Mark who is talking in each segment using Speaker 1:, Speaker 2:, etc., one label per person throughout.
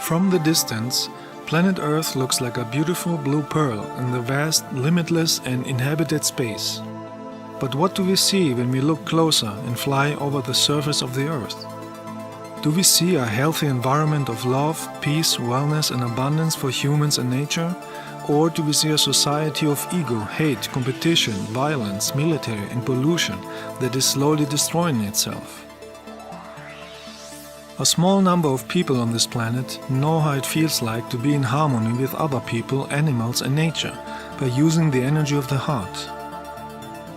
Speaker 1: From the distance, planet Earth looks like a beautiful blue pearl in the vast, limitless and inhabited space. But what do we see when we look closer and fly over the surface of the Earth? Do we see a healthy environment of love, peace, wellness and abundance for humans and nature? Or do we see a society of ego, hate, competition, violence, military and pollution that is slowly destroying itself? A small number of people on this planet know how it feels like to be in harmony with other people, animals and nature by using the energy of the heart.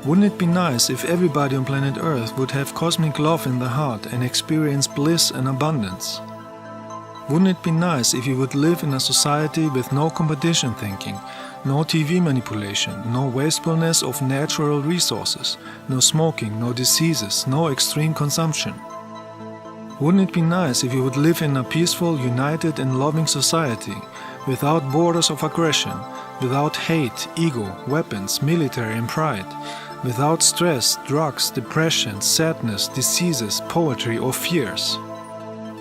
Speaker 1: Wouldn't it be nice if everybody on planet Earth would have cosmic love in the heart and experience bliss and abundance? Wouldn't it be nice if you would live in a society with no competition thinking, no TV manipulation, no wastefulness of natural resources, no smoking, no diseases, no extreme consumption? Wouldn't it be nice if you would live in a peaceful, united and loving society, without borders of aggression, without hate, ego, weapons, military and pride, without stress, drugs, depression, sadness, diseases, poverty or fears?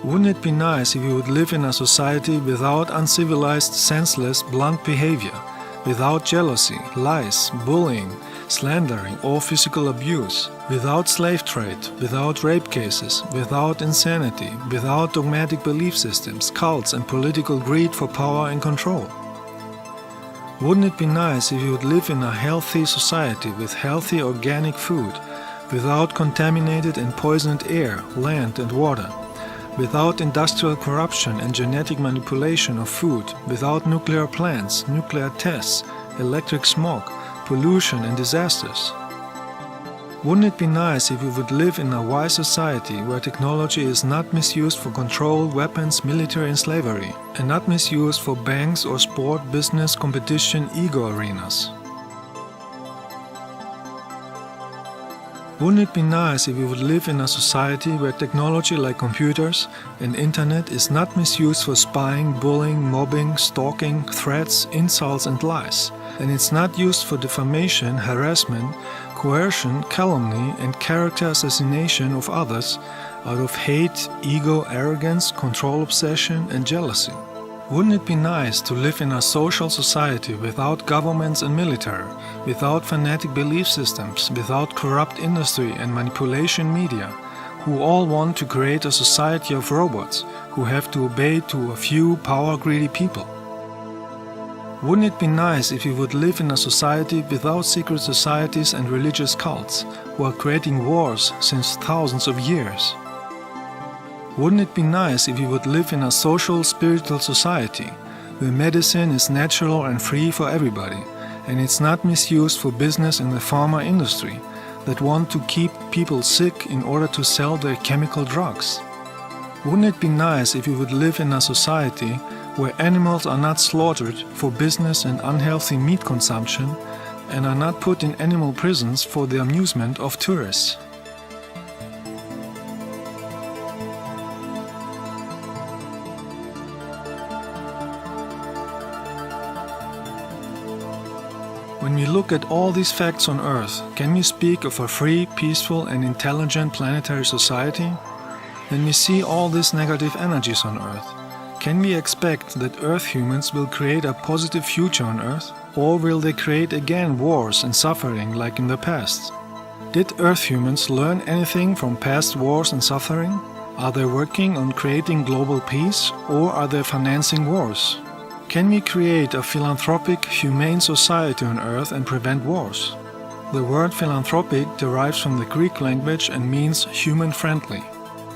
Speaker 1: Wouldn't it be nice if you would live in a society without uncivilized, senseless, blunt behavior, without jealousy, lies, bullying, slandering or physical abuse, without slave trade, without rape cases, without insanity, without dogmatic belief systems, cults and political greed for power and control? Wouldn't it be nice if you would live in a healthy society with healthy organic food, without contaminated and poisoned air, land and water, without industrial corruption and genetic manipulation of food, without nuclear plants, nuclear tests, electric smoke, pollution and disasters? Wouldn't it be nice if we would live in a wise society where technology is not misused for control, weapons, military and slavery, and not misused for banks or sport, business, competition, ego arenas? Wouldn't it be nice if we would live in a society where technology like computers and internet is not misused for spying, bullying, mobbing, stalking, threats, insults and lies, and it's not used for defamation, harassment, coercion, calumny and character assassination of others out of hate, ego, arrogance, control obsession and jealousy? Wouldn't it be nice to live in a social society without governments and military, without fanatic belief systems, without corrupt industry and manipulation media, who all want to create a society of robots who have to obey to a few power-greedy people? Wouldn't it be nice if we would live in a society without secret societies and religious cults who are creating wars since thousands of years? Wouldn't it be nice if we would live in a social, spiritual society where medicine is natural and free for everybody, and it's not misused for business in the pharma industry that want to keep people sick in order to sell their chemical drugs? Wouldn't it be nice if we would live in a society where animals are not slaughtered for business and unhealthy meat consumption and are not put in animal prisons for the amusement of tourists? When we look at all these facts on Earth, can we speak of a free, peaceful and intelligent planetary society? When we see all these negative energies on Earth, can we expect that Earth humans will create a positive future on Earth? Or will they create again wars and suffering like in the past? Did Earth humans learn anything from past wars and suffering? Are they working on creating global peace, or are they financing wars? Can we create a philanthropic, humane society on Earth and prevent wars? The word philanthropic derives from the Greek language and means human-friendly.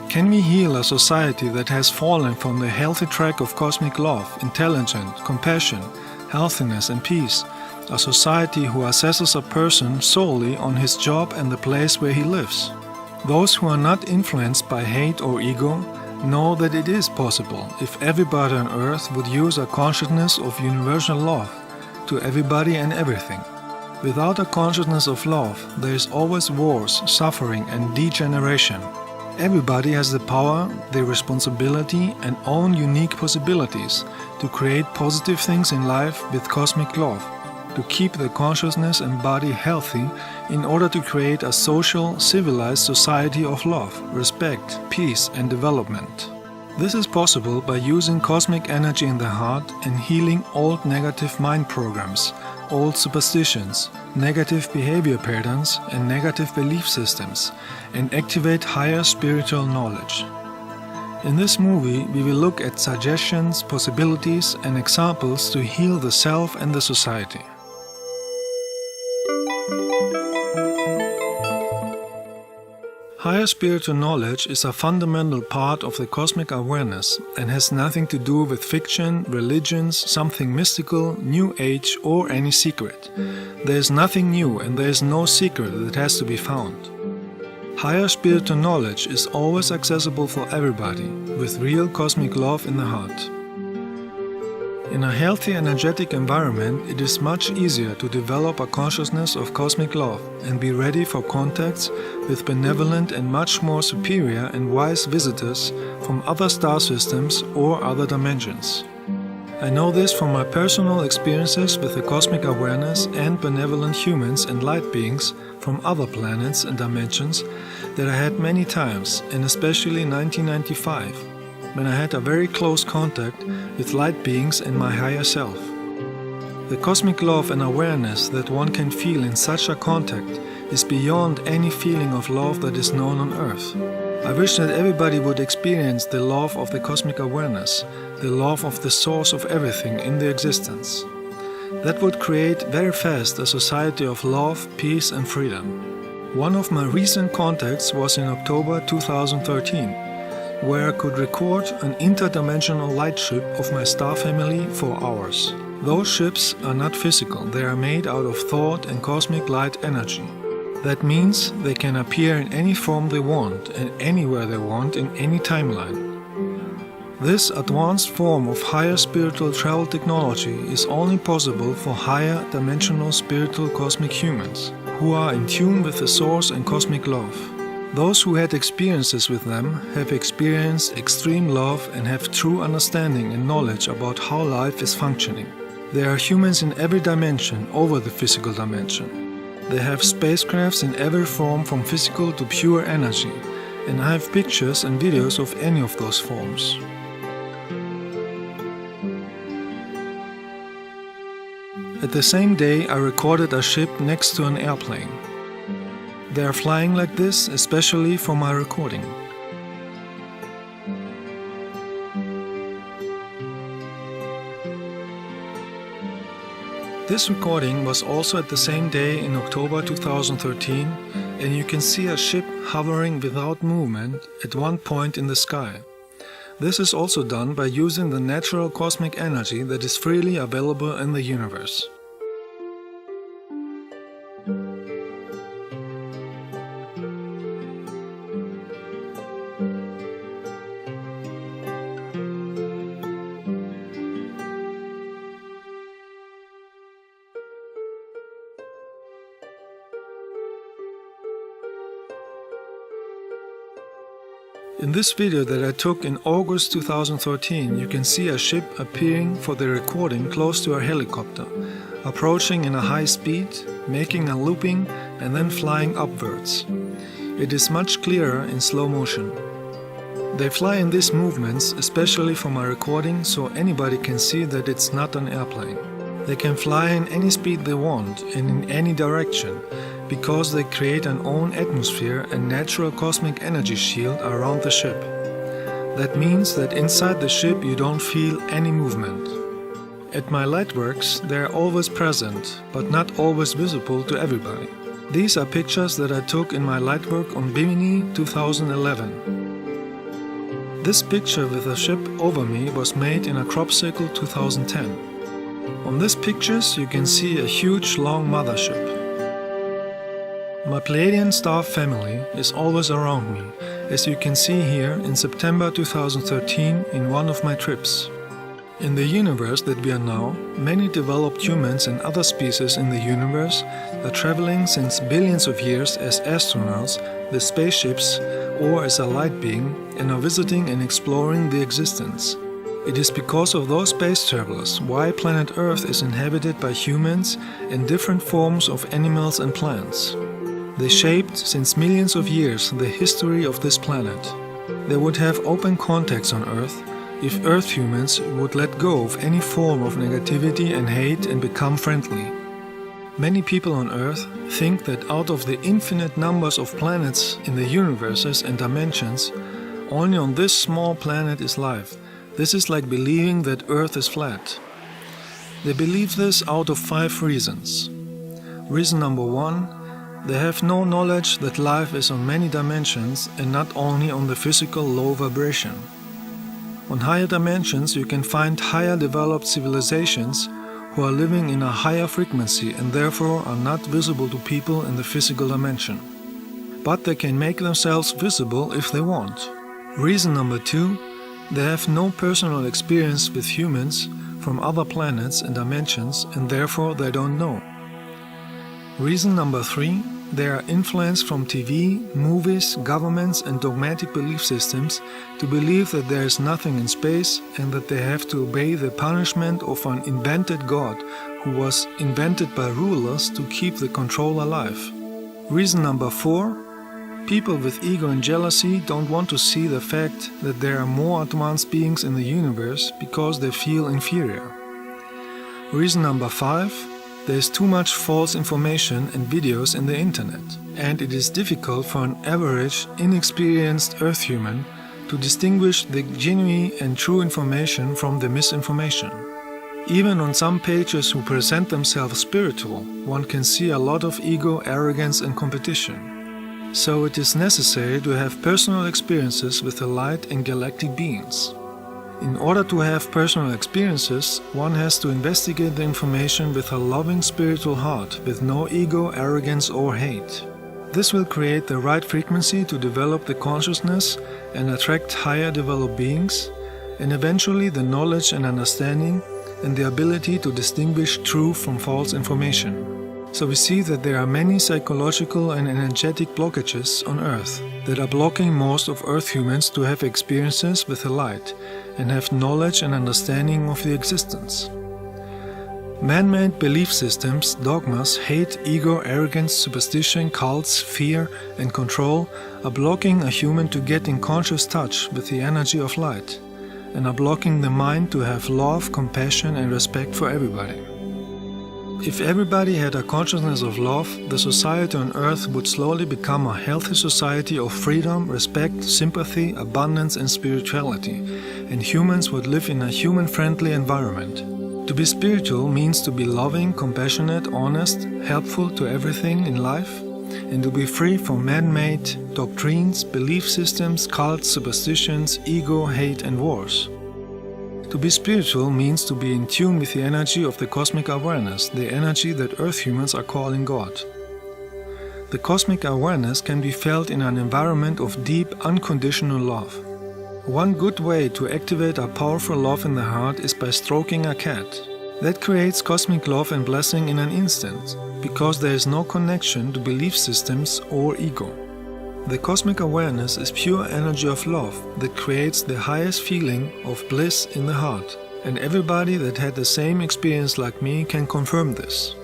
Speaker 1: Can we heal a society that has fallen from the healthy track of cosmic love, intelligence, compassion, healthiness and peace, a society who assesses a person solely on his job and the place where he lives. Those who are not influenced by hate or ego know that it is possible if everybody on earth would use a consciousness of universal love to everybody and everything. Without a consciousness of love, there is always wars, suffering and degeneration. Everybody has the power, the responsibility and own unique possibilities to create positive things in life with cosmic love, to keep the consciousness and body healthy in order to create a social, civilized society of love, respect, peace and development. This is possible by using cosmic energy in the heart and healing old negative mind programs, old superstitions, negative behavior patterns and negative belief systems, and activate higher spiritual knowledge. In this movie, we will look at suggestions, possibilities and examples to heal the self and the society. Higher spiritual knowledge is a fundamental part of the cosmic awareness and has nothing to do with fiction, religions, something mystical, new age or any secret. There is nothing new and there is no secret that has to be found. Higher spiritual knowledge is always accessible for everybody, with real cosmic love in the heart. In a healthy energetic environment, it is much easier to develop a consciousness of cosmic love and be ready for contacts with benevolent and much more superior and wise visitors from other star systems or other dimensions. I know this from my personal experiences with the cosmic awareness and benevolent humans and light beings from other planets and dimensions that I had many times, and especially in 1995. When I had a very close contact with light beings and my higher self. The cosmic love and awareness that one can feel in such a contact is beyond any feeling of love that is known on earth. I wish that everybody would experience the love of the cosmic awareness, the love of the source of everything in their existence. That would create very fast a society of love, peace and freedom. One of my recent contacts was in October 2013. Where I could record an interdimensional light ship of my star family for hours. Those ships are not physical, they are made out of thought and cosmic light energy. That means they can appear in any form they want and anywhere they want in any timeline. This advanced form of higher spiritual travel technology is only possible for higher dimensional spiritual cosmic humans who are in tune with the source and cosmic love. Those who had experiences with them have experienced extreme love and have true understanding and knowledge about how life is functioning. There are humans in every dimension over the physical dimension. They have spacecrafts in every form from physical to pure energy, and I have pictures and videos of any of those forms. At the same day, I recorded a ship next to an airplane. They are flying like this, especially for my recording. This recording was also at the same day in October 2013, and you can see a ship hovering without movement at one point in the sky. This is also done by using the natural cosmic energy that is freely available in the universe. In this video that I took in August 2013, you can see a ship appearing for the recording close to a helicopter, approaching in a high speed, making a looping and then flying upwards. It is much clearer in slow motion. They fly in these movements especially for my recording, so anybody can see that it's not an airplane. They can fly in any speed they want and in any direction, because they create an own atmosphere and natural cosmic energy shield around the ship. That means that inside the ship you don't feel any movement. At my lightworks they are always present, but not always visible to everybody. These are pictures that I took in my lightwork on Bimini 2011. This picture with a ship over me was made in a crop circle 2010. On these pictures you can see a huge long mothership. My Pleiadian star family is always around me, as you can see here in September 2013 in one of my trips. In the universe that we are now, many developed humans and other species in the universe are traveling since billions of years as astronauts with spaceships or as a light being and are visiting and exploring the existence. It is because of those space travelers why planet Earth is inhabited by humans and different forms of animals and plants. They shaped since millions of years the history of this planet. They would have open contacts on Earth if Earth humans would let go of any form of negativity and hate and become friendly. Many people on Earth think that out of the infinite numbers of planets in the universes and dimensions, only on this small planet is life. This is like believing that Earth is flat. They believe this out of 5 reasons. Reason number 1, they have no knowledge that life is on many dimensions and not only on the physical low vibration. On higher dimensions you can find higher developed civilizations who are living in a higher frequency and therefore are not visible to people in the physical dimension. But they can make themselves visible if they want. Reason number 2, they have no personal experience with humans from other planets and dimensions and therefore they don't know. Reason number 3, they are influenced from TV, movies, governments and dogmatic belief systems to believe that there is nothing in space and that they have to obey the punishment of an invented God who was invented by rulers to keep the control alive. Reason number 4, people with ego and jealousy don't want to see the fact that there are more advanced beings in the universe because they feel inferior. Reason number 5, there is too much false information and videos in the internet, and it is difficult for an average, inexperienced Earth human to distinguish the genuine and true information from the misinformation. Even on some pages who present themselves spiritual, one can see a lot of ego, arrogance and competition. So it is necessary to have personal experiences with the light and galactic beings. In order to have personal experiences, one has to investigate the information with a loving spiritual heart, with no ego, arrogance or hate. This will create the right frequency to develop the consciousness and attract higher developed beings, and eventually the knowledge and understanding and the ability to distinguish true from false information. So we see that there are many psychological and energetic blockages on Earth that are blocking most of Earth humans to have experiences with the light and have knowledge and understanding of the existence. Man-made belief systems, dogmas, hate, ego, arrogance, superstition, cults, fear and control are blocking a human to get in conscious touch with the energy of light and are blocking the mind to have love, compassion and respect for everybody. If everybody had a consciousness of love, the society on Earth would slowly become a healthy society of freedom, respect, sympathy, abundance and spirituality, and humans would live in a human-friendly environment. To be spiritual means to be loving, compassionate, honest, helpful to everything in life, and to be free from man-made doctrines, belief systems, cults, superstitions, ego, hate and wars. To be spiritual means to be in tune with the energy of the cosmic awareness, the energy that Earth humans are calling God. The cosmic awareness can be felt in an environment of deep, unconditional love. One good way to activate a powerful love in the heart is by stroking a cat. That creates cosmic love and blessing in an instant, because there is no connection to belief systems or ego. The cosmic awareness is pure energy of love that creates the highest feeling of bliss in the heart, and everybody that had the same experience like me can confirm this.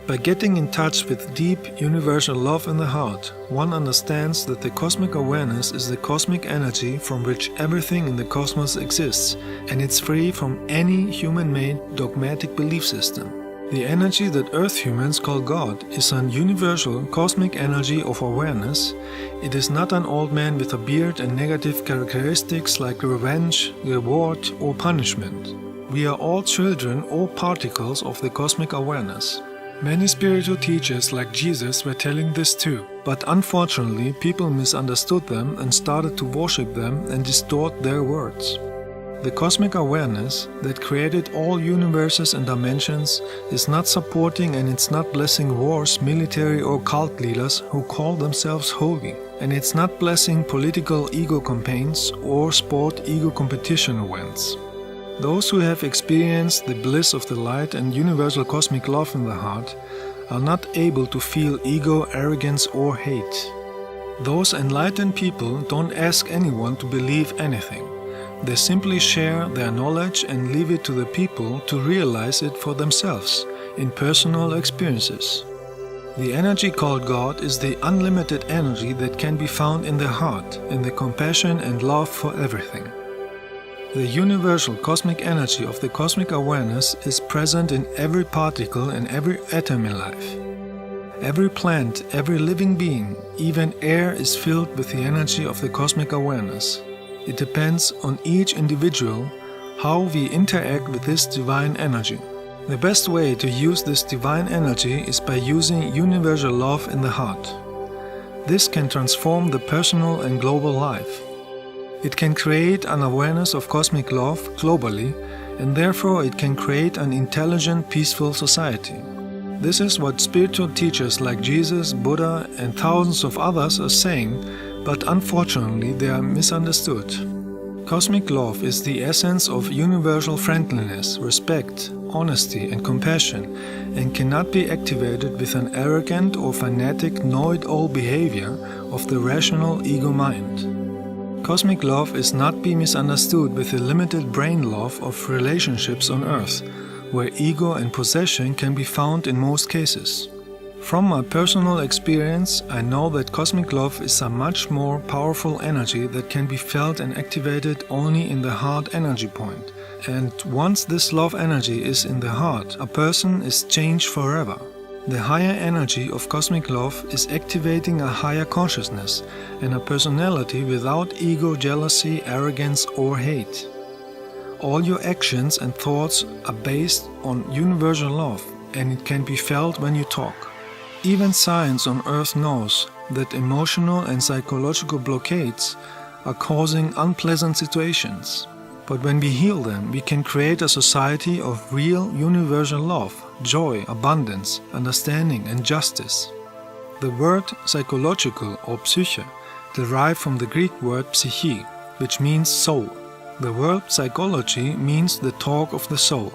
Speaker 1: By getting in touch with deep, universal love in the heart, one understands that the cosmic awareness is the cosmic energy from which everything in the cosmos exists, and it's free from any human-made dogmatic belief system. The energy that Earth humans call God is an universal cosmic energy of awareness. It is not an old man with a beard and negative characteristics like revenge, reward or punishment. We are all children or particles of the cosmic awareness. Many spiritual teachers like Jesus were telling this too, but unfortunately people misunderstood them and started to worship them and distort their words. The cosmic awareness that created all universes and dimensions is not supporting and it's not blessing wars, military or cult leaders who call themselves holy. And it's not blessing political ego campaigns or sport ego competition events. Those who have experienced the bliss of the light and universal cosmic love in the heart are not able to feel ego, arrogance or hate. Those enlightened people don't ask anyone to believe anything. They simply share their knowledge and leave it to the people to realize it for themselves in personal experiences. The energy called God is the unlimited energy that can be found in the heart, in the compassion and love for everything. The universal cosmic energy of the cosmic awareness is present in every particle and every atom in life. Every plant, every living being, even air is filled with the energy of the cosmic awareness. It depends on each individual how we interact with this divine energy. The best way to use this divine energy is by using universal love in the heart. This can transform the personal and global life. It can create an awareness of cosmic love globally, and therefore it can create an intelligent, peaceful society. This is what spiritual teachers like Jesus, Buddha, and thousands of others are saying, but unfortunately they are misunderstood. Cosmic love is the essence of universal friendliness, respect, honesty and compassion, and cannot be activated with an arrogant or fanatic know-it-all behavior of the rational ego mind. Cosmic love is not be misunderstood with the limited brain love of relationships on earth, where ego and possession can be found in most cases. From my personal experience, I know that cosmic love is a much more powerful energy that can be felt and activated only in the heart energy point. And once this love energy is in the heart, a person is changed forever. The higher energy of cosmic love is activating a higher consciousness and a personality without ego, jealousy, arrogance or hate. All your actions and thoughts are based on universal love, and it can be felt when you talk. Even science on Earth knows that emotional and psychological blockades are causing unpleasant situations. But when we heal them, we can create a society of real universal love, joy, abundance, understanding and justice. The word psychological or psyche derived from the Greek word psyche, which means soul. The word psychology means the talk of the soul.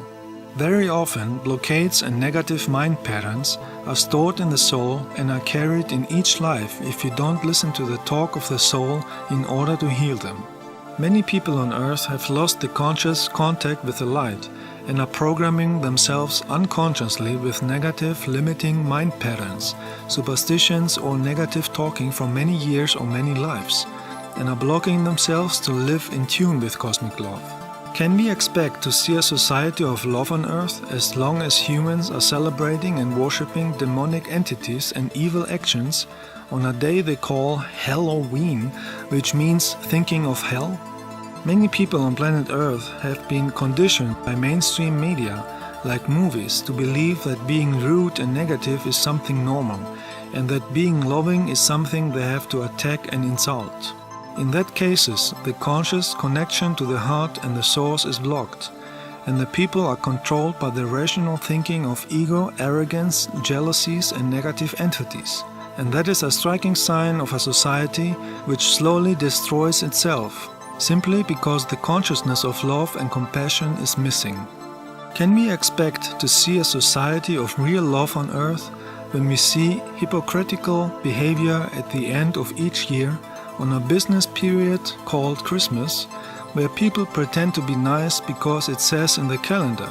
Speaker 1: Very often, blockades and negative mind patterns are stored in the soul and are carried in each life if you don't listen to the talk of the soul in order to heal them. Many people on earth have lost the conscious contact with the light and are programming themselves unconsciously with negative, limiting mind patterns, superstitions or negative talking for many years or many lives, and are blocking themselves to live in tune with cosmic love. Can we expect to see a society of love on earth as long as humans are celebrating and worshipping demonic entities and evil actions on a day they call Halloween, which means thinking of hell? Many people on planet Earth have been conditioned by mainstream media, like movies, to believe that being rude and negative is something normal, and that being loving is something they have to attack and insult. In that cases, the conscious connection to the heart and the source is blocked, and the people are controlled by the rational thinking of ego, arrogance, jealousies and negative entities. And that is a striking sign of a society which slowly destroys itself, simply because the consciousness of love and compassion is missing. Can we expect to see a society of real love on earth when we see hypocritical behavior at the end of each year on a business period called Christmas, where people pretend to be nice because it says in the calendar,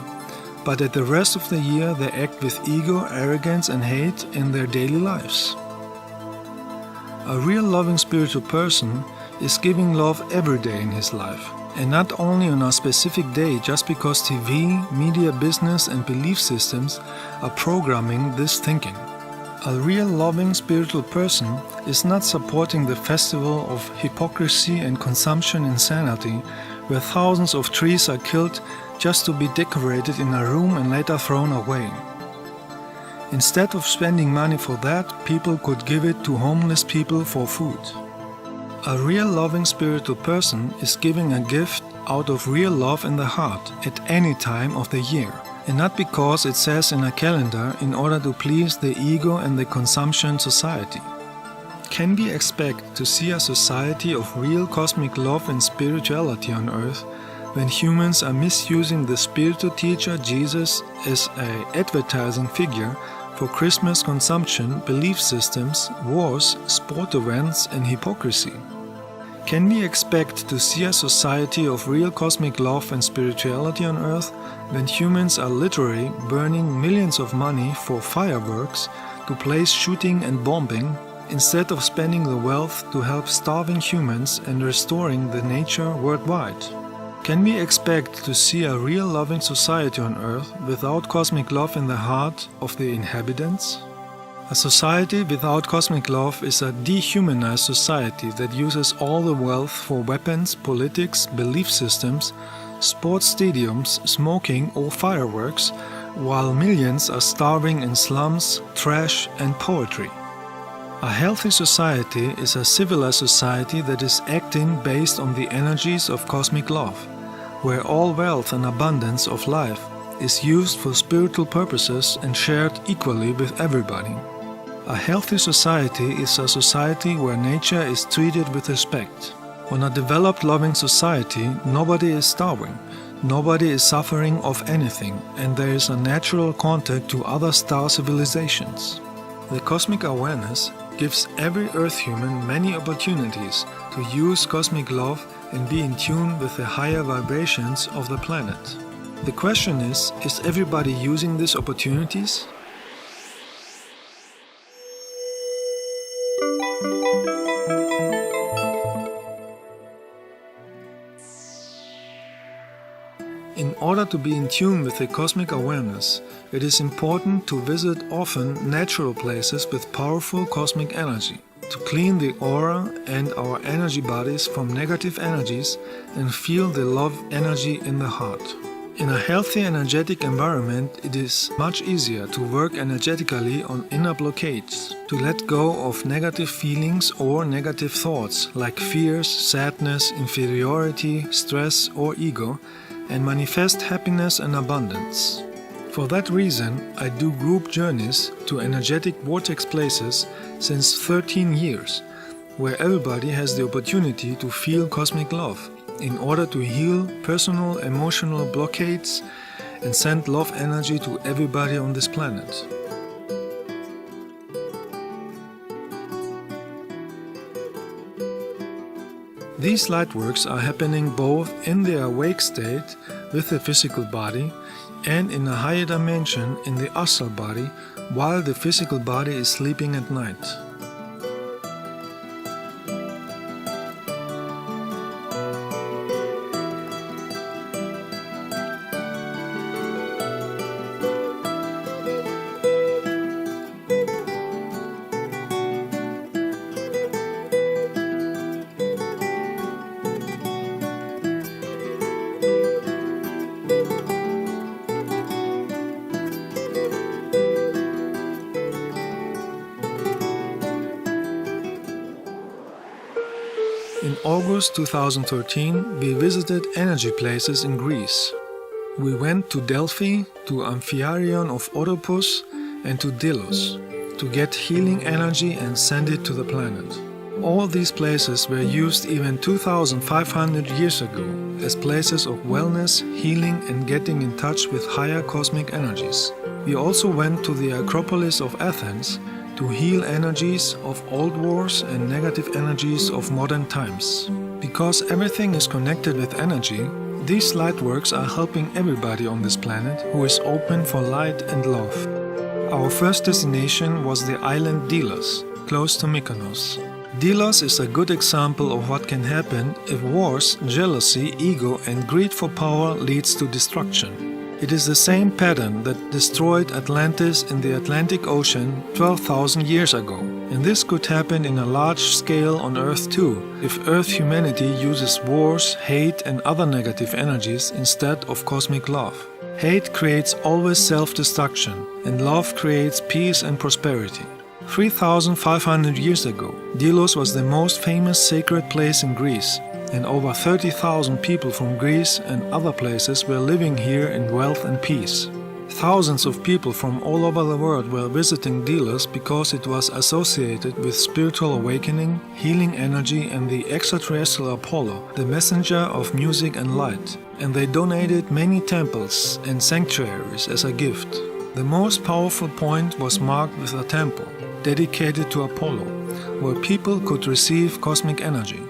Speaker 1: but at the rest of the year they act with ego, arrogance and hate in their daily lives? A real loving spiritual person is giving love every day in his life, and not only on a specific day just because TV, media, business and belief systems are programming this thinking. A real loving spiritual person is not supporting the festival of hypocrisy and consumption insanity, where thousands of trees are killed just to be decorated in a room and later thrown away. Instead of spending money for that, people could give it to homeless people for food. A real loving spiritual person is giving a gift out of real love in the heart at any time of the year, and not because it says in a calendar in order to please the ego and the consumption society. Can we expect to see a society of real cosmic love and spirituality on earth when humans are misusing the spiritual teacher Jesus as an advertising figure for Christmas consumption, belief systems, wars, sport events and hypocrisy? Can we expect to see a society of real cosmic love and spirituality on earth when humans are literally burning millions of money for fireworks to place shooting and bombing instead of spending the wealth to help starving humans and restoring the nature worldwide? Can we expect to see a real loving society on earth without cosmic love in the heart of the inhabitants? A society without cosmic love is a dehumanized society that uses all the wealth for weapons, politics, belief systems, sports stadiums, smoking or fireworks, while millions are starving in slums, trash and poetry. A healthy society is a civilized society that is acting based on the energies of cosmic love, where all wealth and abundance of life is used for spiritual purposes and shared equally with everybody. A healthy society is a society where nature is treated with respect. On a developed loving society, nobody is starving, nobody is suffering of anything, and there is a natural contact to other star civilizations. The cosmic awareness gives every Earth human many opportunities to use cosmic love and be in tune with the higher vibrations of the planet. The question is everybody using these opportunities? In order to be in tune with the cosmic awareness, it is important to visit often natural places with powerful cosmic energy, to clean the aura and our energy bodies from negative energies and feel the love energy in the heart. In a healthy energetic environment, it is much easier to work energetically on inner blockades, to let go of negative feelings or negative thoughts like fears, sadness, inferiority, stress or ego, and manifest happiness and abundance. For that reason, I do group journeys to energetic vortex places since 13 years, where everybody has the opportunity to feel cosmic love in order to heal personal emotional blockades and send love energy to everybody on this planet. These lightworks are happening both in the awake state with the physical body and in a higher dimension in the astral body while the physical body is sleeping at night. In August 2013, we visited energy places in Greece. We went to Delphi, to Amphitryon of Oedipus and to Delos to get healing energy and send it to the planet. All these places were used even 2,500 years ago as places of wellness, healing and getting in touch with higher cosmic energies. We also went to the Acropolis of Athens to heal energies of old wars and negative energies of modern times. Because everything is connected with energy, these lightworks are helping everybody on this planet who is open for light and love. Our first destination was the island Delos, close to Mykonos. Delos is a good example of what can happen if wars, jealousy, ego and greed for power leads to destruction. It is the same pattern that destroyed Atlantis in the Atlantic Ocean 12,000 years ago. And this could happen in a large scale on Earth too, if Earth humanity uses wars, hate and other negative energies instead of cosmic love. Hate creates always self-destruction, and love creates peace and prosperity. 3,500 years ago, Delos was the most famous sacred place in Greece, and over 30,000 people from Greece and other places were living here in wealth and peace. Thousands of people from all over the world were visiting Delos because it was associated with spiritual awakening, healing energy, and the extraterrestrial Apollo, the messenger of music and light. And they donated many temples and sanctuaries as a gift. The most powerful point was marked with a temple dedicated to Apollo, where people could receive cosmic energy.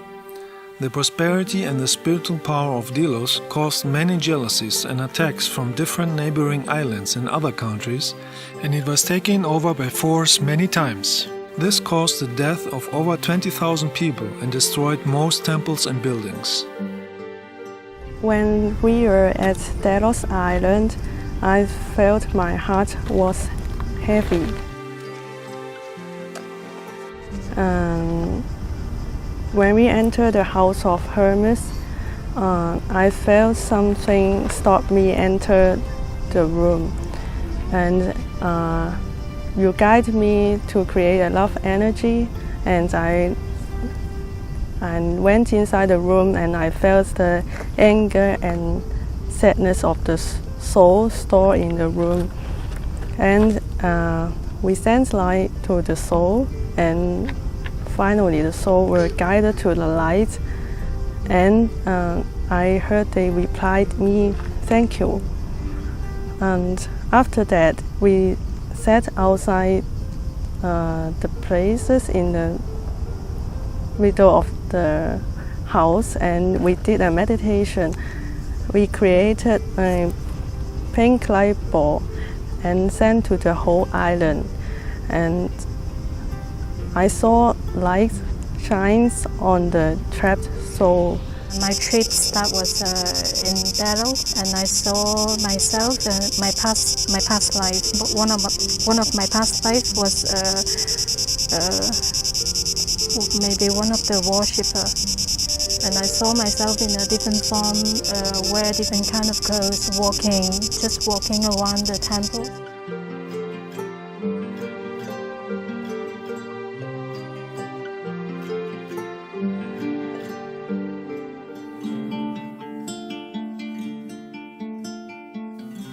Speaker 1: The prosperity and the spiritual power of Delos caused many jealousies and attacks from different neighboring islands and other countries, and it was taken over by force many times. This caused the death of over 20,000 people and destroyed most temples and buildings.
Speaker 2: When we were at Delos Island, I felt my heart was heavy. When we entered the house of Hermes, I felt something stop me enter the room, and you guide me to create a love energy, and I went inside the room and I felt the anger and sadness of the soul stored in the room, and we sent light to the soul, and finally the soul were guided to the light, and I heard they replied me, "Thank you." And after that we sat outside the places in the middle of the house, and we did a meditation. We created a pink light ball and sent to the whole island, and I saw light shines on the trapped soul.
Speaker 3: My trip start was in Delos, and I saw myself my past life. One of my past life was maybe one of the worshipper, and I saw myself in a different form, wear different kind of clothes, just walking around the temple.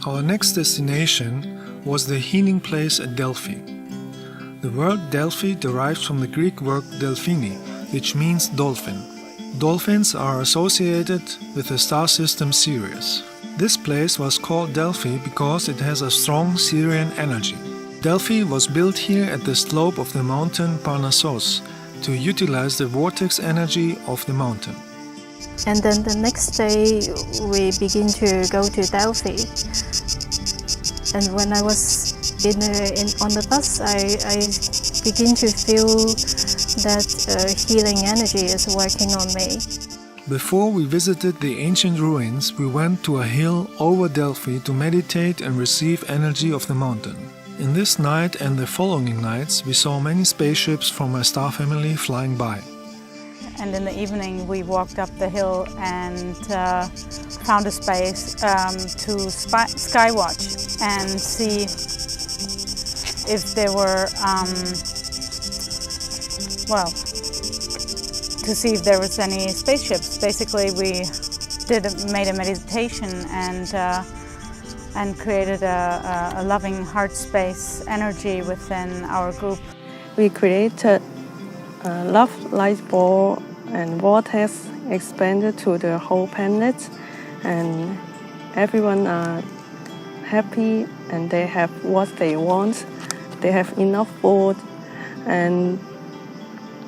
Speaker 1: Our next destination was the healing place at Delphi. The word Delphi derives from the Greek word delphini, which means dolphin. Dolphins are associated with the star system Sirius. This place was called Delphi because it has a strong Sirian energy. Delphi was built here at the slope of the mountain Parnassos to utilize the vortex energy of the mountain.
Speaker 3: And then the next day we begin to go to Delphi. And when I was on the bus, I begin to feel that healing energy is working on me.
Speaker 1: Before we visited the ancient ruins, we went to a hill over Delphi to meditate and receive energy of the mountain. In this night and the following nights, we saw many spaceships from my star family flying by.
Speaker 4: And in the evening we walked up the hill and found a space to skywatch and see if there were, to see if there was any spaceships. Basically we made a meditation and created a loving heart space energy within our group.
Speaker 2: We created love light ball and vortex expanded to the whole planet, and everyone are happy and they have what they want. They have enough food, and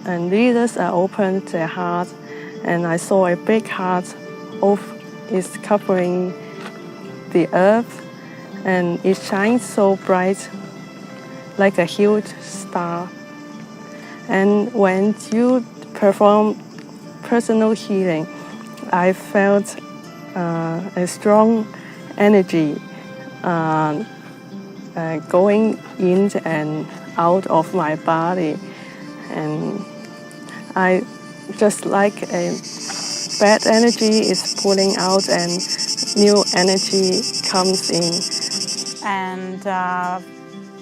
Speaker 2: leaders are open their heart, and I saw a big heart is covering the earth, and it shines so bright like a huge star. And when you perform personal healing, I felt a strong energy going in and out of my body, and I just like a bad energy is pulling out and new energy comes in.
Speaker 4: And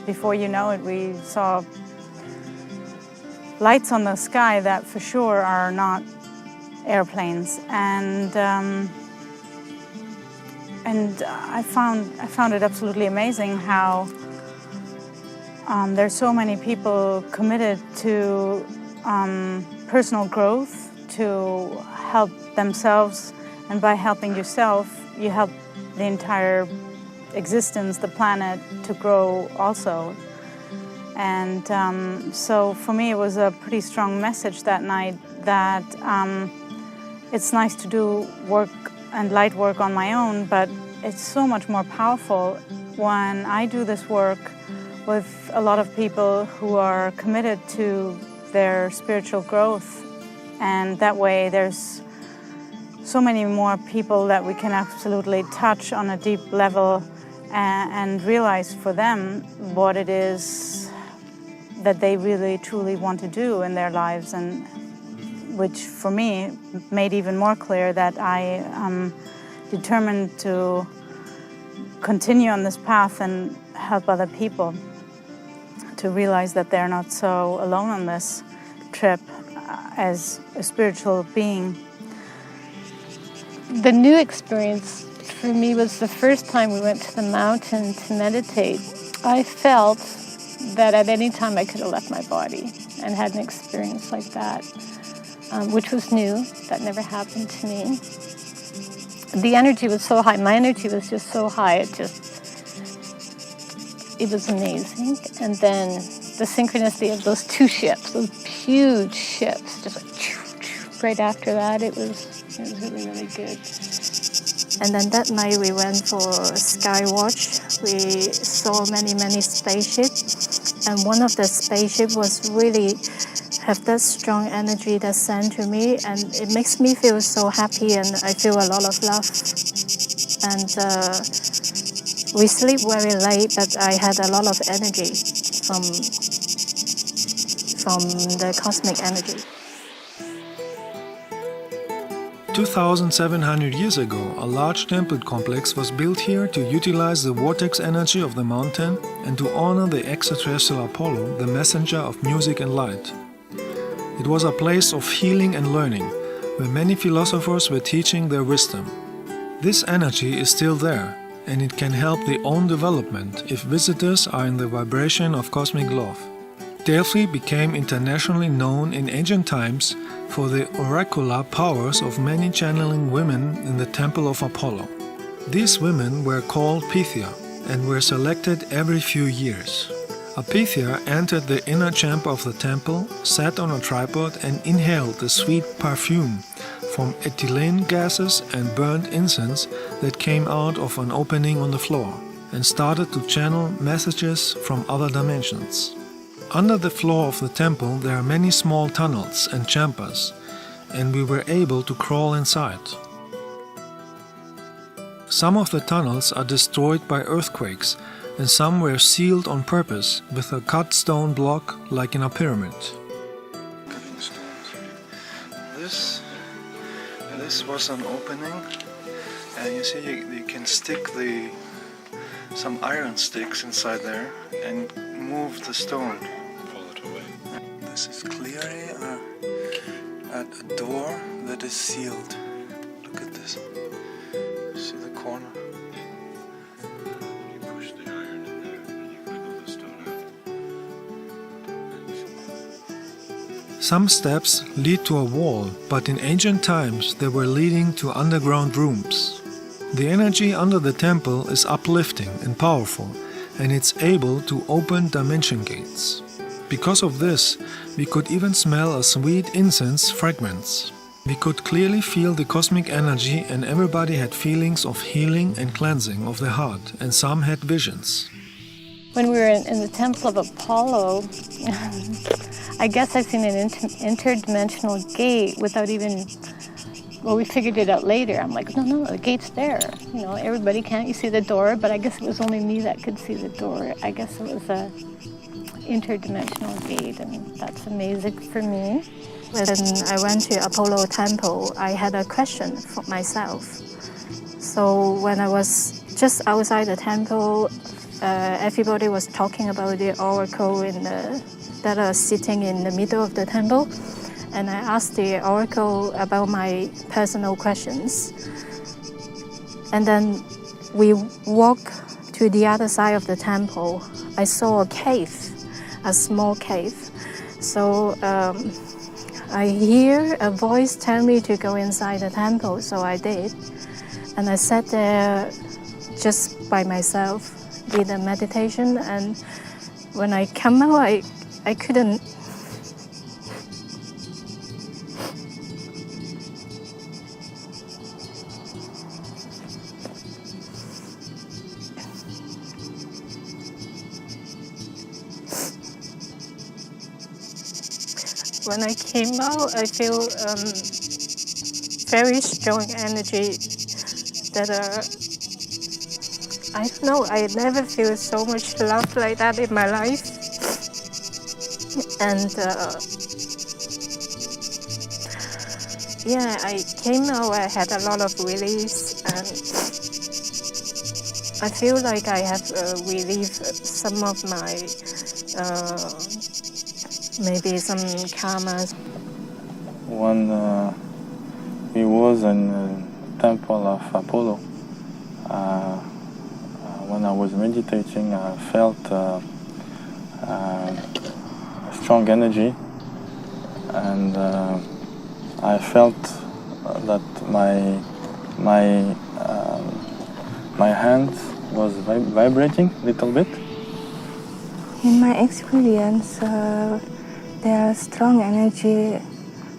Speaker 4: before you know it, we saw lights on the sky that for sure are not airplanes, and I found it absolutely amazing how there's so many people committed to personal growth, to help themselves, and by helping yourself, you help the entire existence, the planet, to grow also. And so for me it was a pretty strong message that night that it's nice to do work and light work on my own, but it's so much more powerful when I do this work with a lot of people who are committed to their spiritual growth. And that way there's so many more people that we can absolutely touch on a deep level and realize for them what it is that they really truly want to do in their lives, and which for me made even more clear that I am determined to continue on this path and help other people to realize that they're not so alone on this trip as a spiritual being.
Speaker 5: The new experience for me was the first time we went to the mountain to meditate. I felt that at any time I could have left my body and had an experience like that, which was new. That never happened to me. The energy was so high. My energy was just so high. It was amazing. And then the synchronicity of those two ships, those huge ships, just like right after that, it was really, really good.
Speaker 3: And then that night we went for sky watch. We saw many spaceships, and one of the spaceships was really have that strong energy that sent to me, and it makes me feel so happy, and I feel a lot of love. And we sleep very late, but I had a lot of energy from the cosmic energy.
Speaker 1: 2,700 years ago, a large temple complex was built here to utilize the vortex energy of the mountain and to honor the extraterrestrial Apollo, the messenger of music and light. It was a place of healing and learning, where many philosophers were teaching their wisdom. This energy is still there, and it can help the own development if visitors are in the vibration of cosmic love. Delphi became internationally known in ancient times for the oracular powers of many channeling women in the temple of Apollo. These women were called Pythia and were selected every few years. A Pythia entered the inner chamber of the temple, sat on a tripod and inhaled the sweet perfume from ethylene gases and burnt incense that came out of an opening on the floor, and started to channel messages from other dimensions. Under the floor of the temple there are many small tunnels and chambers, and we were able to crawl inside. Some of the tunnels are destroyed by earthquakes, and some were sealed on purpose with a cut stone block like in a pyramid. This was an opening, and you see you can stick some iron sticks inside there and move the stone.
Speaker 6: Pull it away.
Speaker 1: This is clearly a door that is sealed. Look at this. See the corner?
Speaker 6: You push the iron in there and you wiggle the stone out.
Speaker 1: Some steps lead to a wall, but in ancient times they were leading to underground rooms. The energy under the temple is uplifting and powerful, and it's able to open dimension gates. Because of this, we could even smell a sweet incense fragrance. We could clearly feel the cosmic energy, and everybody had feelings of healing and cleansing of the heart, and some had visions.
Speaker 5: When we were in the temple of Apollo, I guess I've seen an interdimensional gate without even... Well, we figured it out later. I'm like, no, the gate's there. You know, everybody can't. You see the door, but I guess it was only me that could see the door. I guess it was a interdimensional gate, and that's amazing for me.
Speaker 3: When I went to Apollo temple, I had a question for myself. So when I was just outside the temple, everybody was talking about the oracle that are sitting in the middle of the temple. and I asked the oracle about my personal questions. And then we walked to the other side of the temple. I saw a cave, a small cave. So I hear a voice tell me to go inside the temple, so I did. And I sat there just by myself, did a meditation, and when I come out, I couldn't. When I came out, I feel very strong energy that I don't know, I never feel so much love like that in my life. And yeah, I came out, I had a lot of release, and I feel like I have relieved some of my maybe some karmas.
Speaker 7: When we was in the temple of Apollo, when I was meditating, I felt a strong energy, and I felt that my hands was vibrating a little bit.
Speaker 8: In my experience, there's strong energy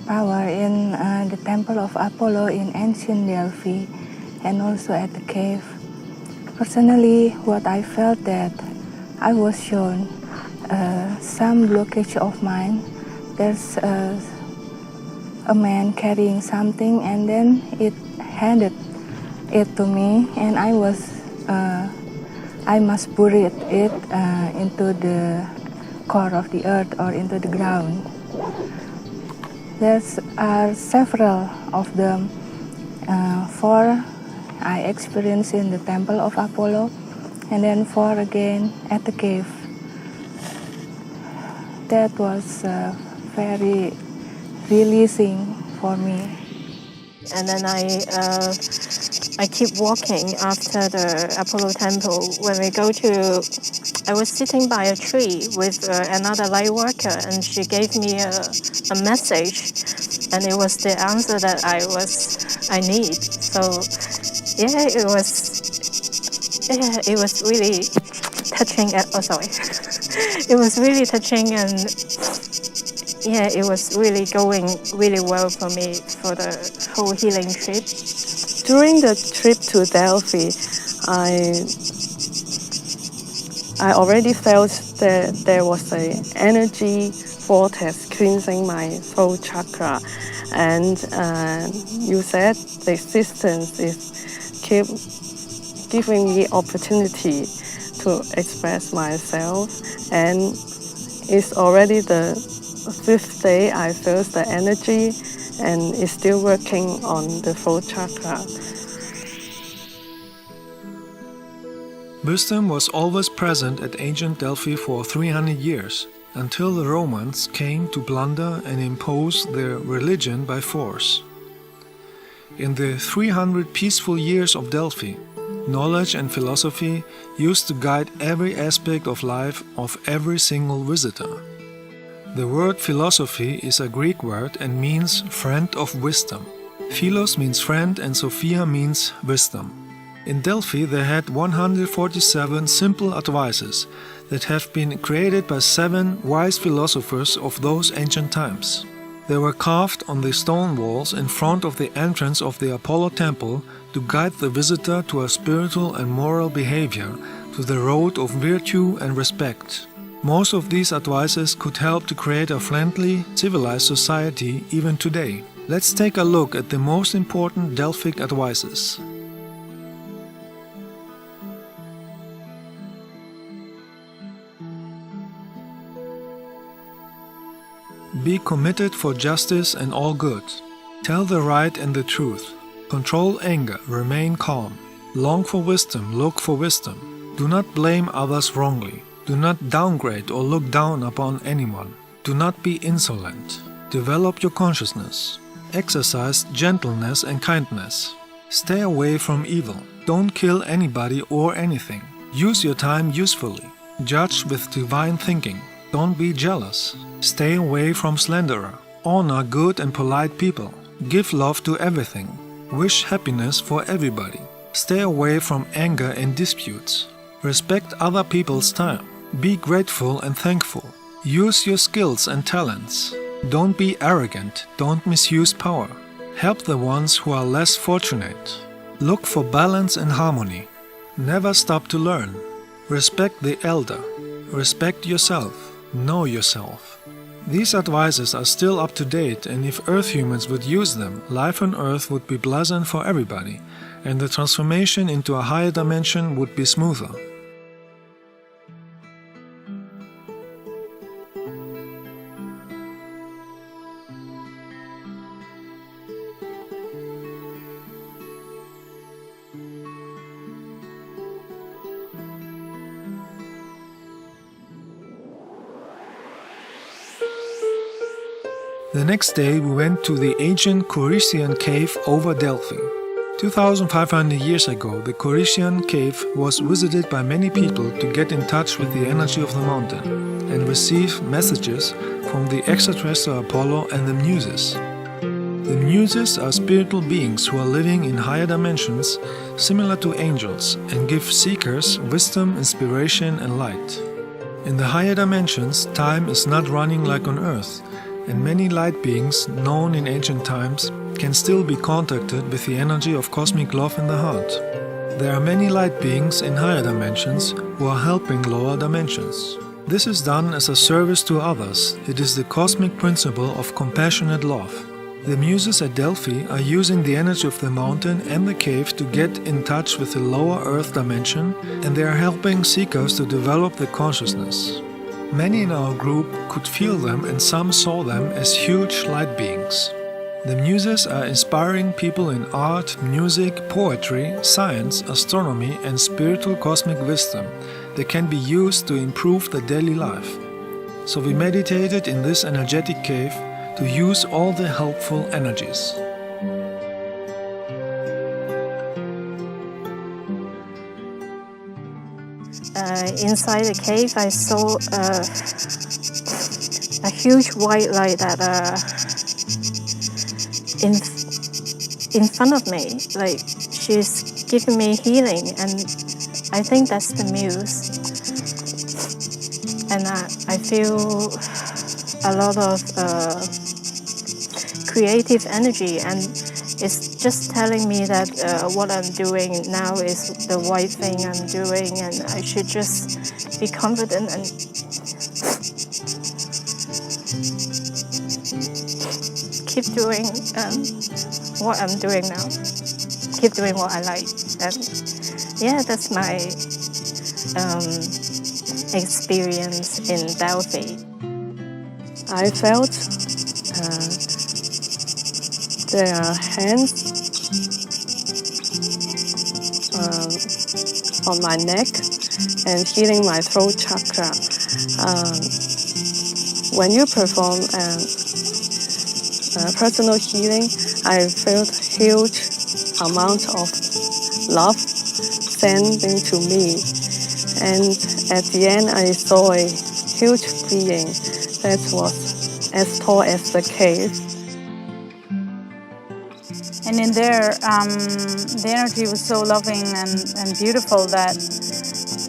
Speaker 8: power in the temple of Apollo in ancient Delphi and also at the cave. Personally, what I felt that I was shown some blockage of mine. There's a man carrying something, and then it handed it to me, and I must bury it into the core of the earth or into the ground. There are several of them. 4 I experienced in the temple of Apollo, and then 4 again at the cave. That was very releasing for me.
Speaker 3: And then I keep walking after the Apollo temple. When we go to, I was sitting by a tree with another light worker, and she gave me a message, and it was the answer that I need. So yeah, it was really touching. It was really touching, and yeah, it was really going really well for me for the whole healing trip.
Speaker 2: During the trip to Delphi, I already felt that there was an energy vortex cleansing my throat chakra, and you said the existence is keep giving me opportunity to express myself, and it's already the 5th day I feel the energy, and it's still working on the throat chakra.
Speaker 1: Wisdom was always present at ancient Delphi for 300 years, until the Romans came to plunder and impose their religion by force. In the 300 peaceful years of Delphi, knowledge and philosophy used to guide every aspect of life of every single visitor. The word philosophy is a Greek word and means friend of wisdom. Philos means friend and Sophia means wisdom. In Delphi they had 147 simple advices that have been created by 7 wise philosophers of those ancient times. They were carved on the stone walls in front of the entrance of the Apollo temple to guide the visitor to a spiritual and moral behavior, to the road of virtue and respect. Most of these advices could help to create a friendly, civilized society even today. Let's take a look at the most important Delphic advices. Be committed for justice and all good. Tell the right and the truth. Control anger, remain calm. Long for wisdom, look for wisdom. Do not blame others wrongly. Do not downgrade or look down upon anyone. Do not be insolent. Develop your consciousness. Exercise gentleness and kindness. Stay away from evil. Don't kill anybody or anything. Use your time usefully. Judge with divine thinking. Don't be jealous. Stay away from slanderer. Honor good and polite people. Give love to everything. Wish happiness for everybody. Stay away from anger and disputes. Respect other people's time. Be grateful and thankful. Use your skills and talents. Don't be arrogant. Don't misuse power. Help the ones who are less fortunate. Look for balance and harmony. Never stop to learn. Respect the elder. Respect yourself. Know yourself. These advices are still up to date, and if Earth humans would use them, life on Earth would be pleasant for everybody, and the transformation into a higher dimension would be smoother. The next day we went to the ancient Corinthian cave over Delphi. 2,500 years ago, the Corinthian cave was visited by many people to get in touch with the energy of the mountain and receive messages from the extraterrestrial Apollo and the Muses. The Muses are spiritual beings who are living in higher dimensions, similar to angels, and give seekers wisdom, inspiration, and light. In the higher dimensions, time is not running like on Earth, and many light beings, known in ancient times, can still be contacted with the energy of cosmic love in the heart. There are many light beings in higher dimensions who are helping lower dimensions. This is done as a service to others. It is the cosmic principle of compassionate love. The Muses at Delphi are using the energy of the mountain and the cave to get in touch with the lower Earth dimension, and they are helping seekers to develop the consciousness. Many in our group could feel them, and some saw them as huge light beings. The Muses are inspiring people in art, music, poetry, science, astronomy, and spiritual cosmic wisdom that can be used to improve the daily life. So we meditated in this energetic cave to use all the helpful energies.
Speaker 3: Inside the cave, I saw a huge white light that in front of me, like she's giving me healing, and I think that's the Muse. And I feel a lot of creative energy, and it's just telling me that what I'm doing now is the right thing I'm doing, and I should just be confident and keep doing what I'm doing now. Keep doing what I like. And yeah, that's my experience in Delphi.
Speaker 2: I felt their hands on my neck and healing my throat chakra. When you perform personal healing, I felt huge amount of love sending to me, and at the end I saw a huge being that was as tall as the cave.
Speaker 4: And in there, the energy was so loving and beautiful that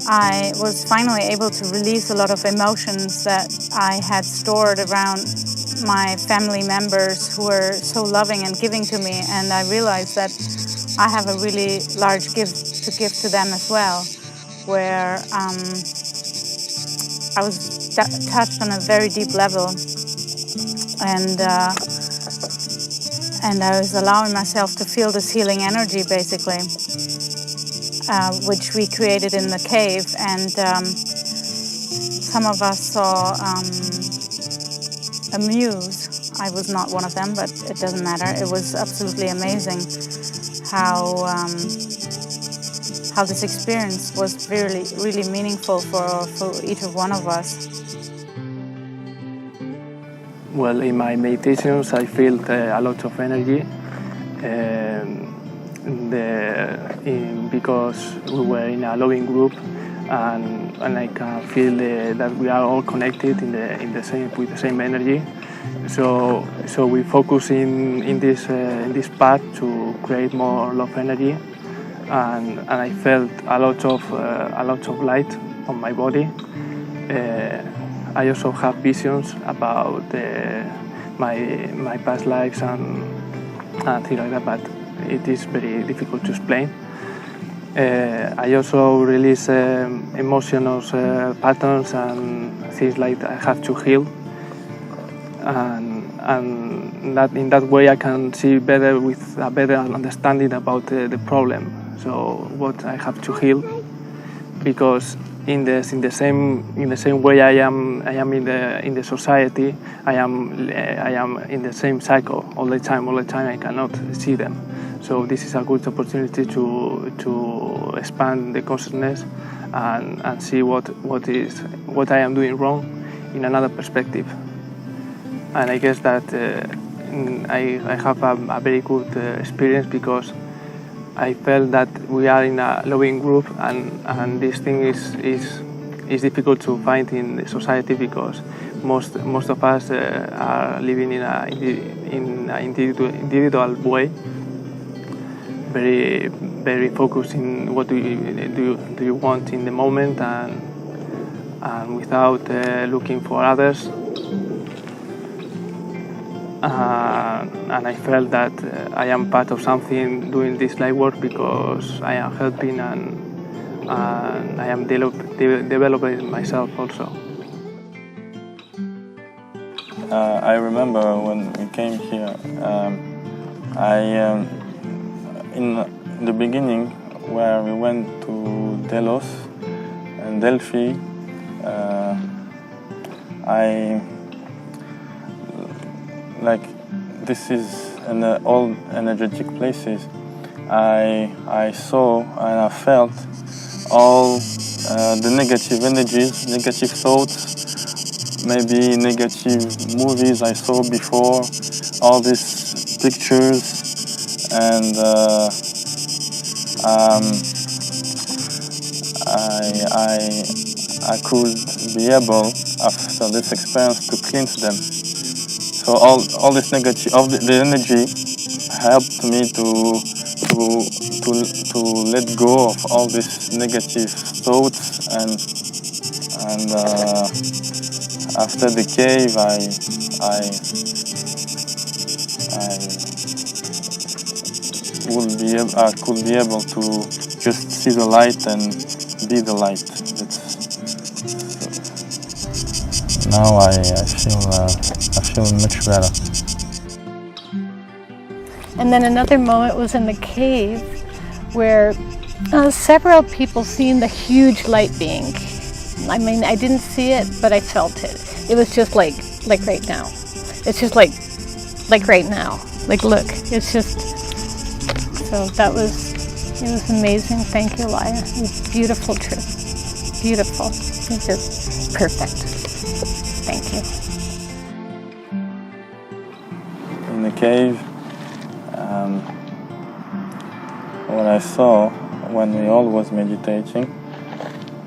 Speaker 4: I was finally able to release a lot of emotions that I had stored around my family members who were so loving and giving to me. And I realized that I have a really large gift to give to them as well, where I was touched on a very deep level, and I was allowing myself to feel this healing energy, basically, which we created in the cave. And some of us saw a muse. I was not one of them, but it doesn't matter. It was absolutely amazing how this experience was really, really meaningful for each of one of us.
Speaker 7: Well, in my meditations, I felt a lot of energy. Because we were in a loving group, and I can feel that we are all connected with the same energy. So we focus in this path to create more love energy, and I felt a lot of light on my body. I also have visions about my past lives and things like that, but it is very difficult to explain. I also release emotional patterns and things like I have to heal, and that in that way I can see better with a better understanding about the problem. So what I have to heal, because in the same way I am in the society, I am in the same cycle all the time. I cannot see them. So this is a good opportunity to expand the consciousness and see what I am doing wrong in another perspective. And I guess that I have a very good experience, because I felt that we are in a loving group, and this thing is difficult to find in the society, because most of us are living in an individual way, very focused in what do you want in the moment, and without looking for others. And I felt that I am part of something doing this light work, because I am helping and I am developing myself also. I remember when we came here, in the beginning, where we went to Delos and Delphi, this is an all energetic places. I saw and I felt all the negative energies, negative thoughts, maybe negative movies I saw before, all these pictures, and I could be able, after this experience, to cleanse them. So all this negative, the energy helped me to let go of all these negative thoughts, and after the cave, I could be able to just see the light and be the light. Now I feel much better.
Speaker 5: And then another moment was in the cave where several people seen the huge light being. I mean, I didn't see it, but I felt it. It was just like right now. It's just like right now. Like, look, it's just, so it was amazing. Thank you, Alaje. It was a beautiful trip. Beautiful. It's just perfect. Thank you.
Speaker 7: In the cave, what I saw when we all was meditating,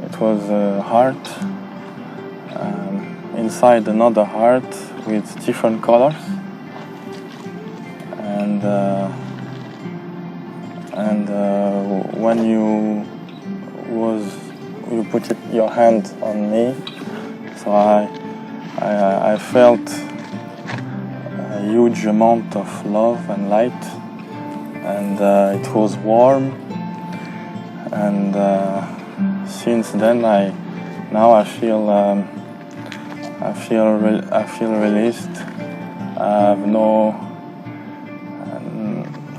Speaker 7: it was a heart inside another heart with different colors, and when you put your hand on me, so I felt a huge amount of love and light, and it was warm, and since then I feel released.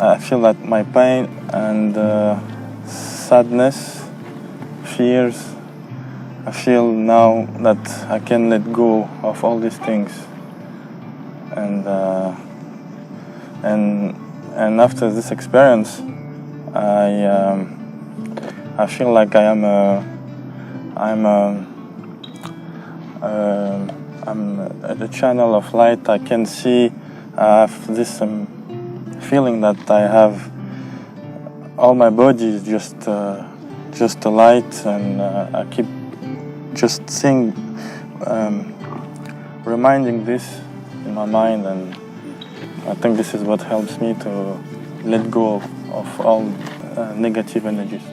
Speaker 7: I feel that my pain and sadness, fears, I feel now that I can let go of all these things, and after this experience, I feel like I'm
Speaker 9: I'm at the channel of light. I can see this feeling that I have all my body is just a light, and I keep just seeing, reminding this in my mind, and I think this is what helps me to let go of all negative energies.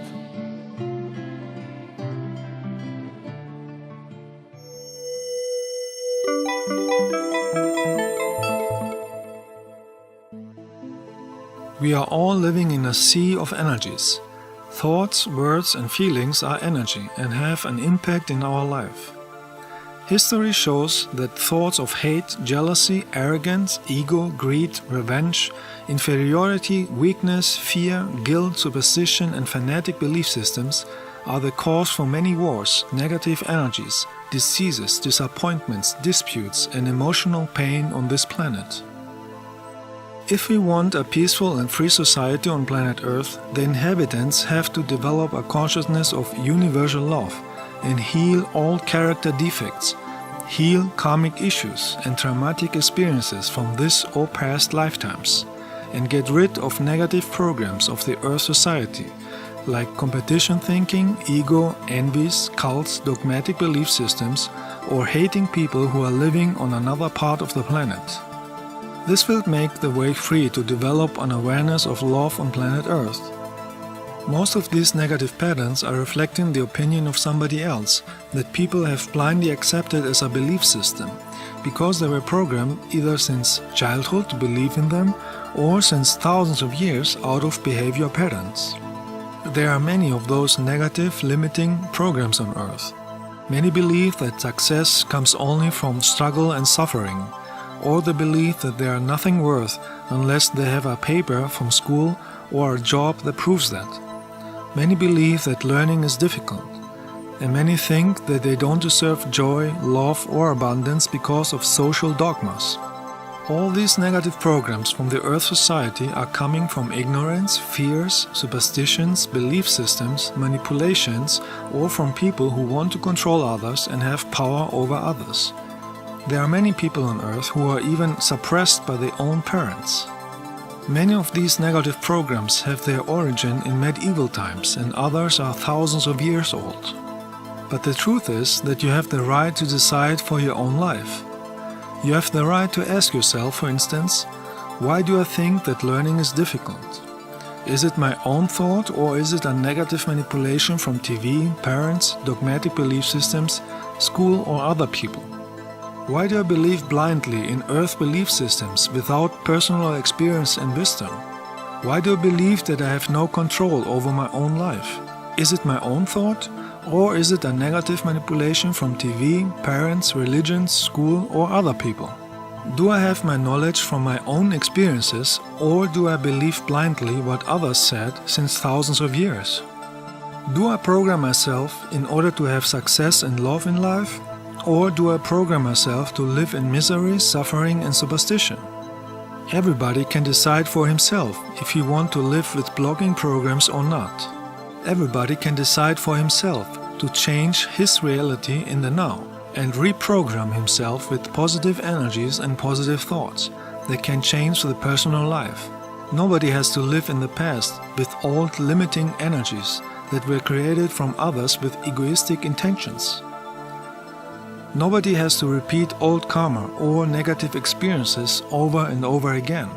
Speaker 1: We are all living in a sea of energies. Thoughts, words and feelings are energy and have an impact in our life. History shows that thoughts of hate, jealousy, arrogance, ego, greed, revenge, inferiority, weakness, fear, guilt, superstition and fanatic belief systems are the cause for many wars, negative energies, diseases, disappointments, disputes and emotional pain on this planet. If we want a peaceful and free society on planet Earth, the inhabitants have to develop a consciousness of universal love and heal all character defects, heal karmic issues and traumatic experiences from this or past lifetimes, and get rid of negative programs of the Earth society, like competition thinking, ego, envies, cults, dogmatic belief systems, or hating people who are living on another part of the planet. This will make the way free to develop an awareness of love on planet Earth. Most of these negative patterns are reflecting the opinion of somebody else that people have blindly accepted as a belief system, because they were programmed either since childhood to believe in them or since thousands of years out of behavior patterns. There are many of those negative, limiting programs on Earth. Many believe that success comes only from struggle and suffering, or the belief that they are nothing worth unless they have a paper from school or a job that proves that. Many believe that learning is difficult, and many think that they don't deserve joy, love or abundance because of social dogmas. All these negative programs from the Earth society are coming from ignorance, fears, superstitions, belief systems, manipulations, or from people who want to control others and have power over others. There are many people on Earth who are even suppressed by their own parents. Many of these negative programs have their origin in medieval times and others are thousands of years old. But the truth is that you have the right to decide for your own life. You have the right to ask yourself, for instance, why do I think that learning is difficult? Is it my own thought or is it a negative manipulation from TV, parents, dogmatic belief systems, school or other people? Why do I believe blindly in Earth belief systems without personal experience and wisdom? Why do I believe that I have no control over my own life? Is it my own thought? Or is it a negative manipulation from TV, parents, religions, school or other people? Do I have my knowledge from my own experiences or do I believe blindly what others said since thousands of years? Do I program myself in order to have success and love in life? Or do I program myself to live in misery, suffering and superstition? Everybody can decide for himself if he wants to live with blocking programs or not. Everybody can decide for himself to change his reality in the now and reprogram himself with positive energies and positive thoughts that can change the personal life. Nobody has to live in the past with old limiting energies that were created from others with egoistic intentions. Nobody has to repeat old karma or negative experiences over and over again.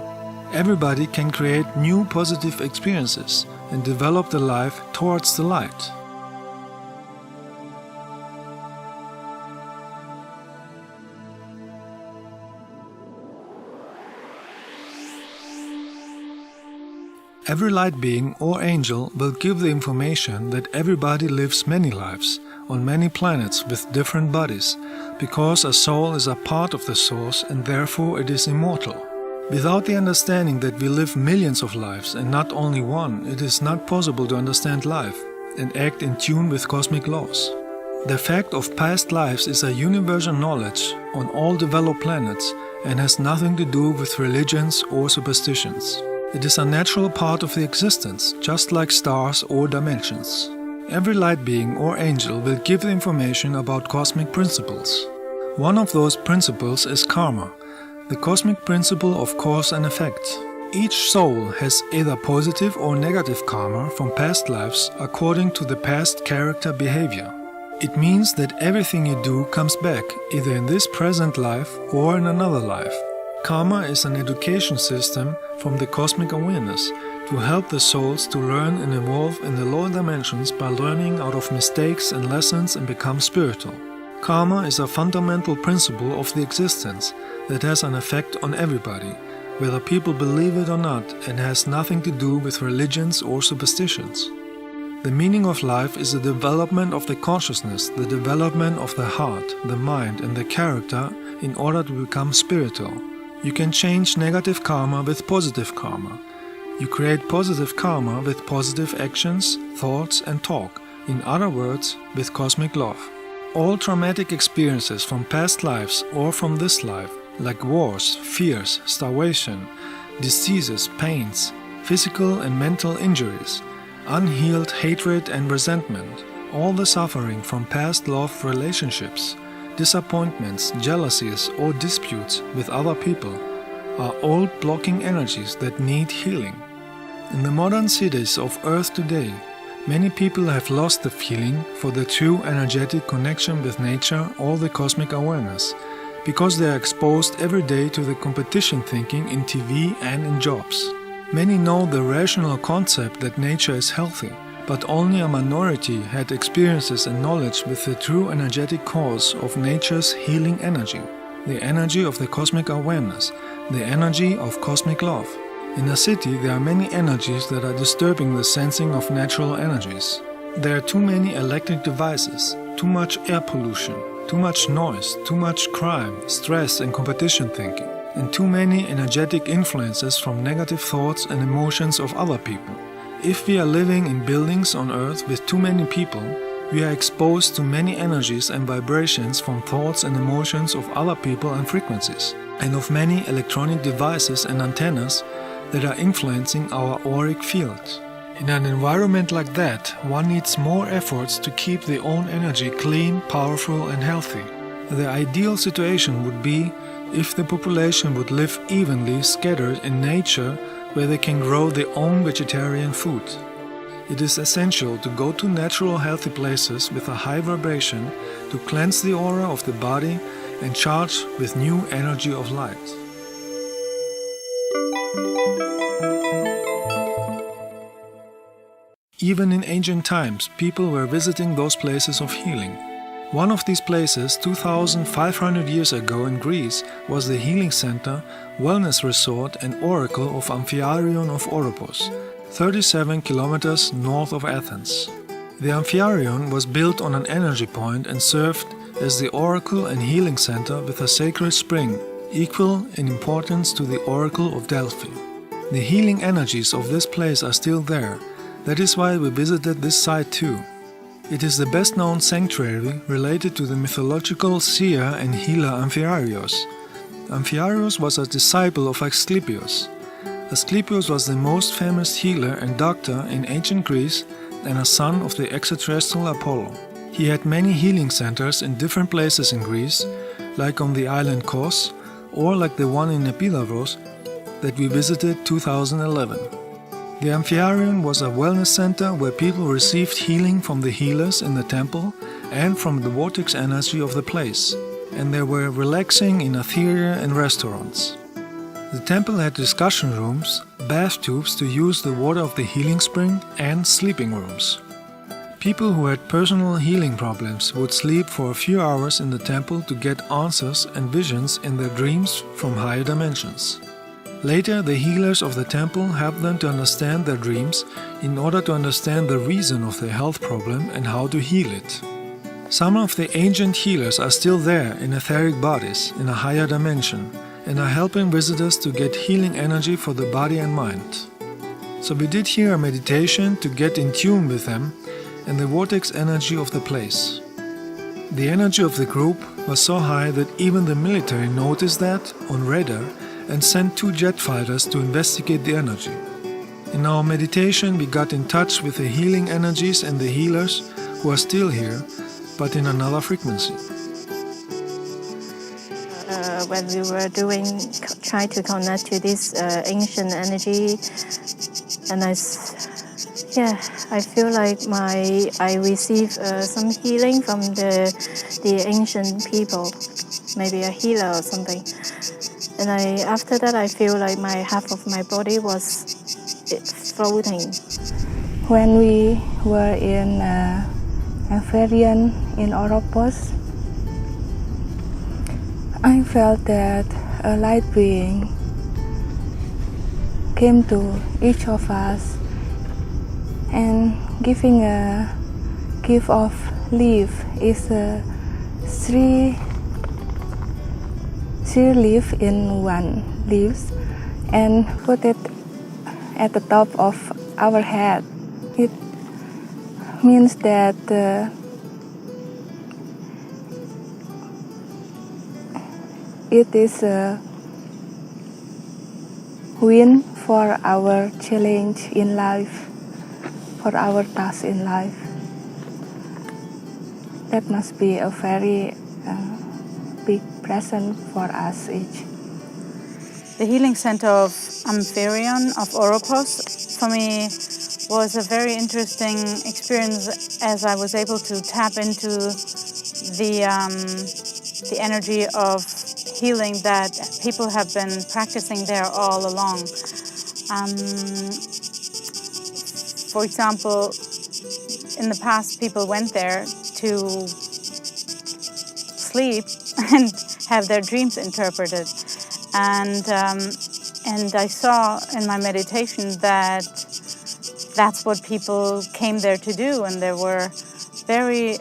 Speaker 1: Everybody can create new positive experiences and develop the life towards the light. Every light being or angel will give the information that everybody lives many lives on many planets with different bodies, because a soul is a part of the source and therefore it is immortal. Without the understanding that we live millions of lives and not only one, it is not possible to understand life and act in tune with cosmic laws. The fact of past lives is a universal knowledge on all developed planets and has nothing to do with religions or superstitions. It is a natural part of the existence, just like stars or dimensions. Every light being or angel will give the information about cosmic principles. One of those principles is karma, the cosmic principle of cause and effect. Each soul has either positive or negative karma from past lives according to the past character behavior. It means that everything you do comes back, either in this present life or in another life. Karma is an education system from the cosmic awareness to help the souls to learn and evolve in the lower dimensions by learning out of mistakes and lessons and become spiritual. Karma is a fundamental principle of the existence that has an effect on everybody, whether people believe it or not, and has nothing to do with religions or superstitions. The meaning of life is the development of the consciousness, the development of the heart, the mind, and the character in order to become spiritual. You can change negative karma with positive karma. You create positive karma with positive actions, thoughts, and talk. In other words, with cosmic love. All traumatic experiences from past lives or from this life, like wars, fears, starvation, diseases, pains, physical and mental injuries, unhealed hatred and resentment, all the suffering from past love relationships, disappointments, jealousies, or disputes with other people, are old blocking energies that need healing. In the modern cities of Earth today, many people have lost the feeling for the true energetic connection with nature or the cosmic awareness, because they are exposed every day to the competition thinking in TV and in jobs. Many know the rational concept that nature is healthy, but only a minority had experiences and knowledge with the true energetic cause of nature's healing energy, the energy of the cosmic awareness, the energy of cosmic love. In a city, there are many energies that are disturbing the sensing of natural energies. There are too many electric devices, too much air pollution, too much noise, too much crime, stress and competition thinking, and too many energetic influences from negative thoughts and emotions of other people. If we are living in buildings on Earth with too many people, we are exposed to many energies and vibrations from thoughts and emotions of other people and frequencies, and of many electronic devices and antennas that are influencing our auric field. In an environment like that, one needs more efforts to keep their own energy clean, powerful and healthy. The ideal situation would be if the population would live evenly scattered in nature where they can grow their own vegetarian food. It is essential to go to natural healthy places with a high vibration to cleanse the aura of the body and charge with new energy of light. Even in ancient times, people were visiting those places of healing. One of these places, 2,500 years ago in Greece, was the healing center, wellness resort and oracle of Amphiarion of Oropos, 37 kilometers north of Athens. The Amphiarion was built on an energy point and served as the oracle and healing center with a sacred spring, equal in importance to the oracle of Delphi. The healing energies of this place are still there. That is why we visited this site too. It is the best known sanctuary related to the mythological seer and healer Amphiarios. Amphiarios was a disciple of Asclepius. Asclepius was the most famous healer and doctor in ancient Greece and a son of the extraterrestrial Apollo. He had many healing centers in different places in Greece, like on the island Kos, or like the one in Epidaurus that we visited 2011. The Amphiarion was a wellness center where people received healing from the healers in the temple and from the vortex energy of the place, and they were relaxing in atheria and restaurants. The temple had discussion rooms, bath tubes to use the water of the healing spring, and sleeping rooms. People who had personal healing problems would sleep for a few hours in the temple to get answers and visions in their dreams from higher dimensions. Later, the healers of the temple helped them to understand their dreams in order to understand the reason of their health problem and how to heal it. Some of the ancient healers are still there in etheric bodies in a higher dimension and are helping visitors to get healing energy for the body and mind. So we did here a meditation to get in tune with them and the vortex energy of the place. The energy of the group was so high that even the military noticed that on radar and sent 2 jet fighters to investigate the energy. In our meditation, we got in touch with the healing energies and the healers who are still here, but in another frequency.
Speaker 3: when we were trying to connect to this ancient energy, and I feel like I receive some healing from the ancient people, maybe a healer or something. And after that, I feel like half of my body was floating.
Speaker 8: When we were in Amphibian in Oropos, I felt that a light being came to each of us and giving a gift of leaf is three leaf in one leaves and put it at the top of our head. It means that it is a win for our challenge in life, for our task in life. That must be a very big present for us each.
Speaker 4: The healing center of Amphibian of Oropos for me was a very interesting experience, as I was able to tap into the energy of healing that people have been practicing there all along. For example, in the past, people went there to sleep and have their dreams interpreted. And I saw in my meditation that that's what people came there to do, and there were very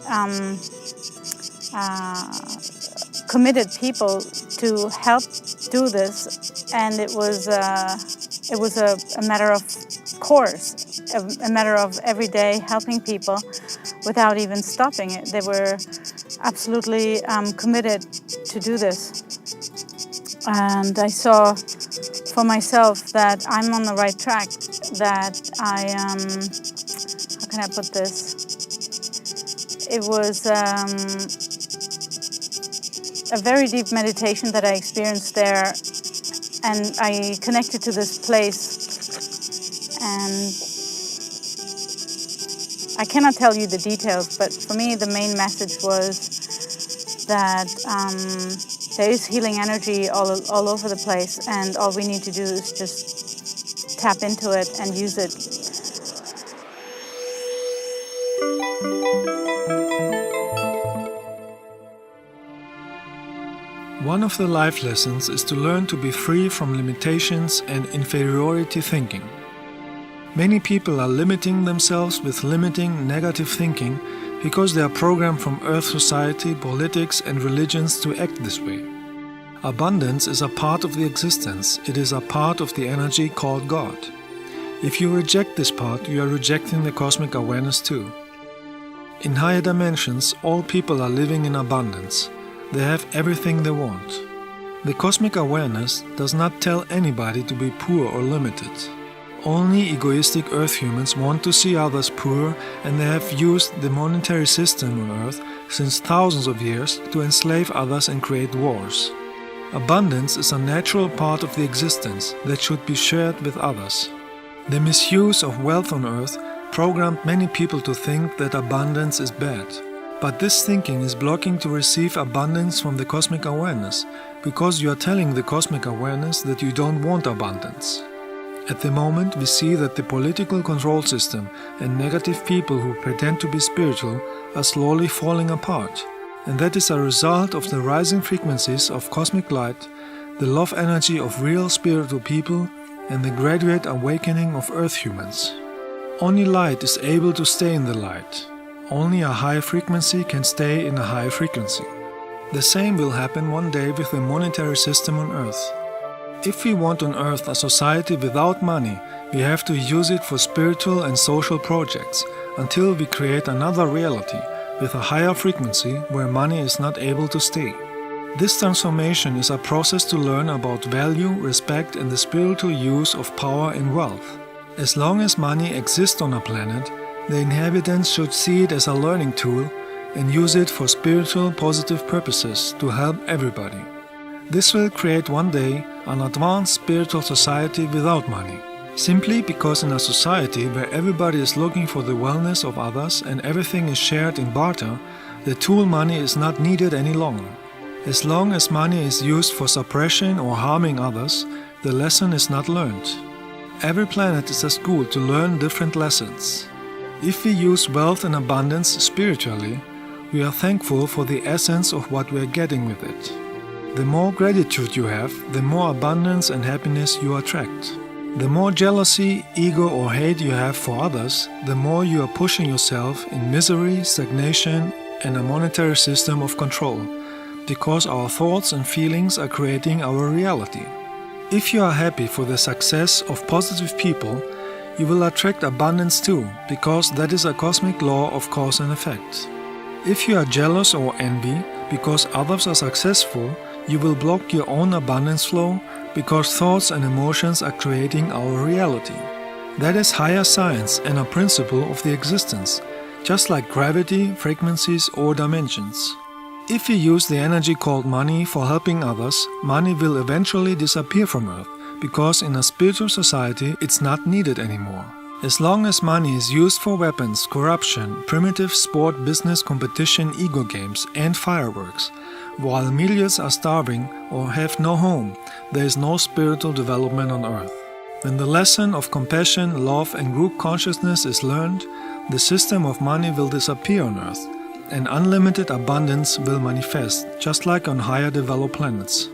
Speaker 4: committed people to help do this, and it was a matter of course, a matter of every day helping people without even stopping it. They were absolutely committed to do this. And I saw for myself that I'm on the right track, that I am, how can I put this? It was a very deep meditation that I experienced there, and I connected to this place, and I cannot tell you the details, but for me the main message was that there is healing energy all over the place, and all we need to do is just tap into it and use it.
Speaker 1: One of the life lessons is to learn to be free from limitations and inferiority thinking. Many people are limiting themselves with limiting negative thinking because they are programmed from Earth society, politics and religions to act this way. Abundance is a part of the existence. It is a part of the energy called God. If you reject this part, you are rejecting the cosmic awareness too. In higher dimensions, all people are living in abundance. They have everything they want. The cosmic awareness does not tell anybody to be poor or limited. Only egoistic Earth humans want to see others poor, and they have used the monetary system on Earth since thousands of years to enslave others and create wars. Abundance is a natural part of the existence that should be shared with others. The misuse of wealth on Earth programmed many people to think that abundance is bad. But this thinking is blocking to receive abundance from the cosmic awareness, because you are telling the cosmic awareness that you don't want abundance. At the moment, we see that the political control system and negative people who pretend to be spiritual are slowly falling apart. And that is a result of the rising frequencies of cosmic light, the love energy of real spiritual people, and the graduate awakening of Earth humans. Only light is able to stay in the light. Only a high frequency can stay in a high frequency. The same will happen one day with the monetary system on Earth. If we want on Earth a society without money, we have to use it for spiritual and social projects until we create another reality with a higher frequency where money is not able to stay. This transformation is a process to learn about value, respect and the spiritual use of power and wealth. As long as money exists on a planet, the inhabitants should see it as a learning tool and use it for spiritual positive purposes to help everybody. This will create one day an advanced spiritual society without money. Simply because in a society where everybody is looking for the wellness of others and everything is shared in barter, the tool money is not needed any longer. As long as money is used for suppression or harming others, the lesson is not learned. Every planet is a school to learn different lessons. If we use wealth and abundance spiritually, we are thankful for the essence of what we are getting with it. The more gratitude you have, the more abundance and happiness you attract. The more jealousy, ego or hate you have for others, the more you are pushing yourself in misery, stagnation and a monetary system of control, because our thoughts and feelings are creating our reality. If you are happy for the success of positive people, you will attract abundance too, because that is a cosmic law of cause and effect. If you are jealous or envy because others are successful, you will block your own abundance flow, because thoughts and emotions are creating our reality. That is higher science and a principle of the existence, just like gravity, frequencies or dimensions. If you use the energy called money for helping others, money will eventually disappear from Earth, because in a spiritual society it's not needed anymore. As long as money is used for weapons, corruption, primitive sport, business, competition, ego games and fireworks, while millions are starving or have no home, there is no spiritual development on Earth. When the lesson of compassion, love and group consciousness is learned, the system of money will disappear on Earth, and unlimited abundance will manifest, just like on higher developed planets.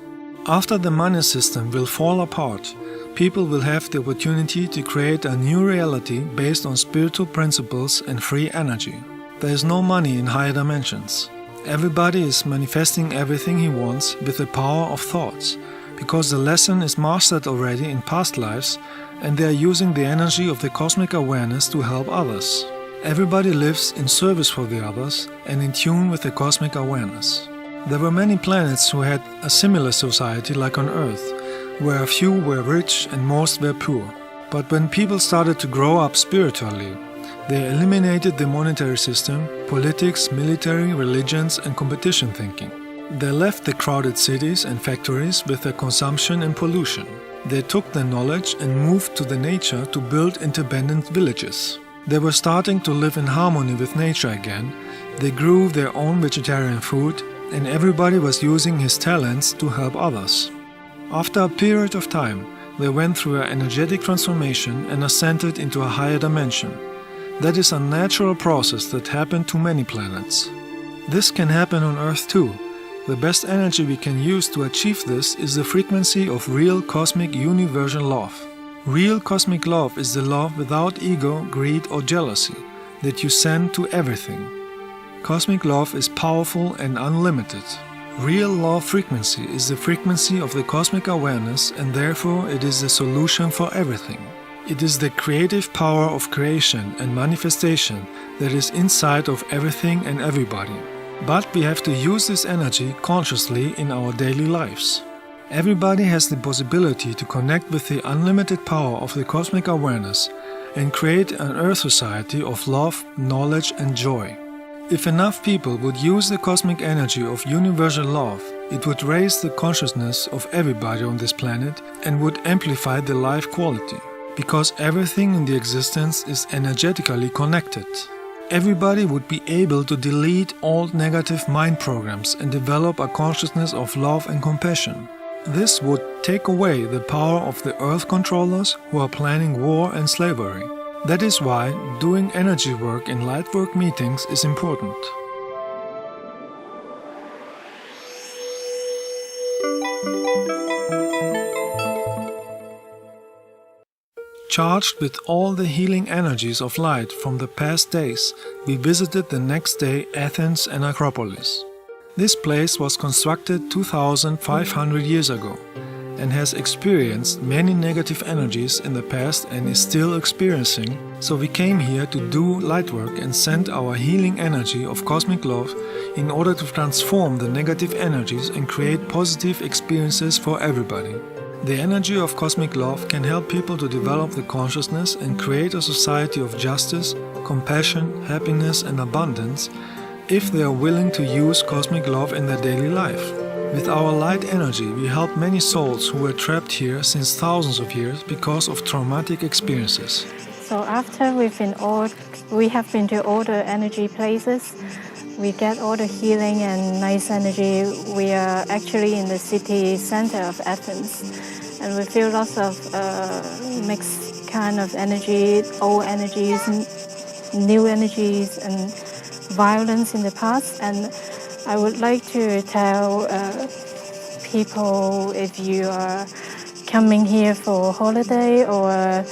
Speaker 1: After the money system will fall apart, people will have the opportunity to create a new reality based on spiritual principles and free energy. There is no money in higher dimensions. Everybody is manifesting everything he wants with the power of thoughts, because the lesson is mastered already in past lives and they are using the energy of the cosmic awareness to help others. Everybody lives in service for the others and in tune with the cosmic awareness. There were many planets who had a similar society like on Earth, where a few were rich and most were poor. But when people started to grow up spiritually, they eliminated the monetary system, politics, military, religions and competition thinking. They left the crowded cities and factories with their consumption and pollution. They took their knowledge and moved to the nature to build independent villages. They were starting to live in harmony with nature again. They grew their own vegetarian food, and everybody was using his talents to help others. After a period of time, they went through an energetic transformation and ascended into a higher dimension. That is a natural process that happened to many planets. This can happen on Earth too. The best energy we can use to achieve this is the frequency of real cosmic universal love. Real cosmic love is the love without ego, greed or jealousy that you send to everything. Cosmic love is powerful and unlimited. Real love frequency is the frequency of the cosmic awareness, and therefore it is the solution for everything. It is the creative power of creation and manifestation that is inside of everything and everybody. But we have to use this energy consciously in our daily lives. Everybody has the possibility to connect with the unlimited power of the cosmic awareness and create an Earth society of love, knowledge and joy. If enough people would use the cosmic energy of universal love, it would raise the consciousness of everybody on this planet and would amplify the life quality, because everything in the existence is energetically connected. Everybody would be able to delete all negative mind programs and develop a consciousness of love and compassion. This would take away the power of the Earth controllers who are planning war and slavery. That is why doing energy work in lightwork meetings is important. Charged with all the healing energies of light from the past days, we visited the next day Athens and Acropolis. This place was constructed 2,500 years ago and has experienced many negative energies in the past and is still experiencing, so we came here to do light work and send our healing energy of cosmic love in order to transform the negative energies and create positive experiences for everybody. The energy of cosmic love can help people to develop the consciousness and create a society of justice, compassion, happiness and abundance if they are willing to use cosmic love in their daily life. With our light energy, we help many souls who were trapped here since thousands of years because of traumatic experiences.
Speaker 3: So after we have been to all the energy places, we get all the healing and nice energy. We are actually in the city center of Athens, and we feel lots of mixed kind of energy, old energies, new energies, and violence in the past. And I would like to tell people, if you are coming here for holiday or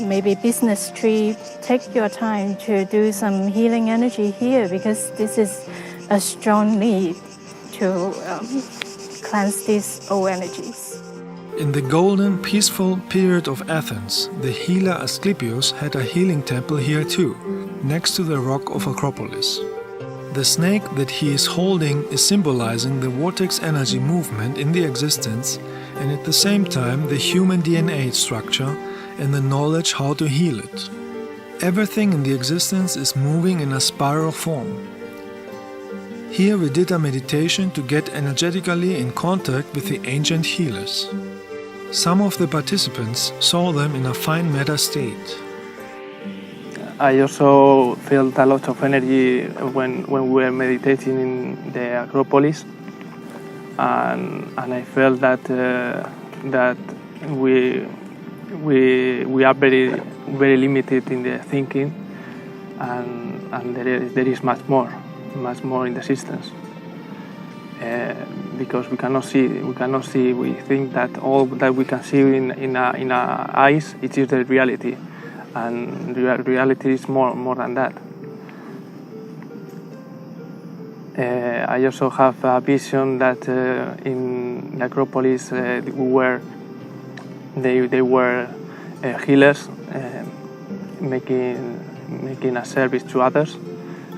Speaker 3: maybe business trip, take your time to do some healing energy here, because this is a strong need to cleanse these old energies.
Speaker 1: In the golden, peaceful period of Athens, the healer Asclepius had a healing temple here too, next to the rock of Acropolis. The snake that he is holding is symbolizing the vortex energy movement in the existence, and at the same time the human DNA structure and the knowledge how to heal it. Everything in the existence is moving in a spiral form. Here we did a meditation to get energetically in contact with the ancient healers. Some of the participants saw them in a fine meta state.
Speaker 7: I also felt a lot of energy when we were meditating in the Acropolis, and I felt that we are very limited in the thinking, and there is much more in the existence. Because we cannot see. We think that all that we can see in our eyes, it is the reality, and reality is more than that. I also have a vision that in the Acropolis they were healers, making a service to others,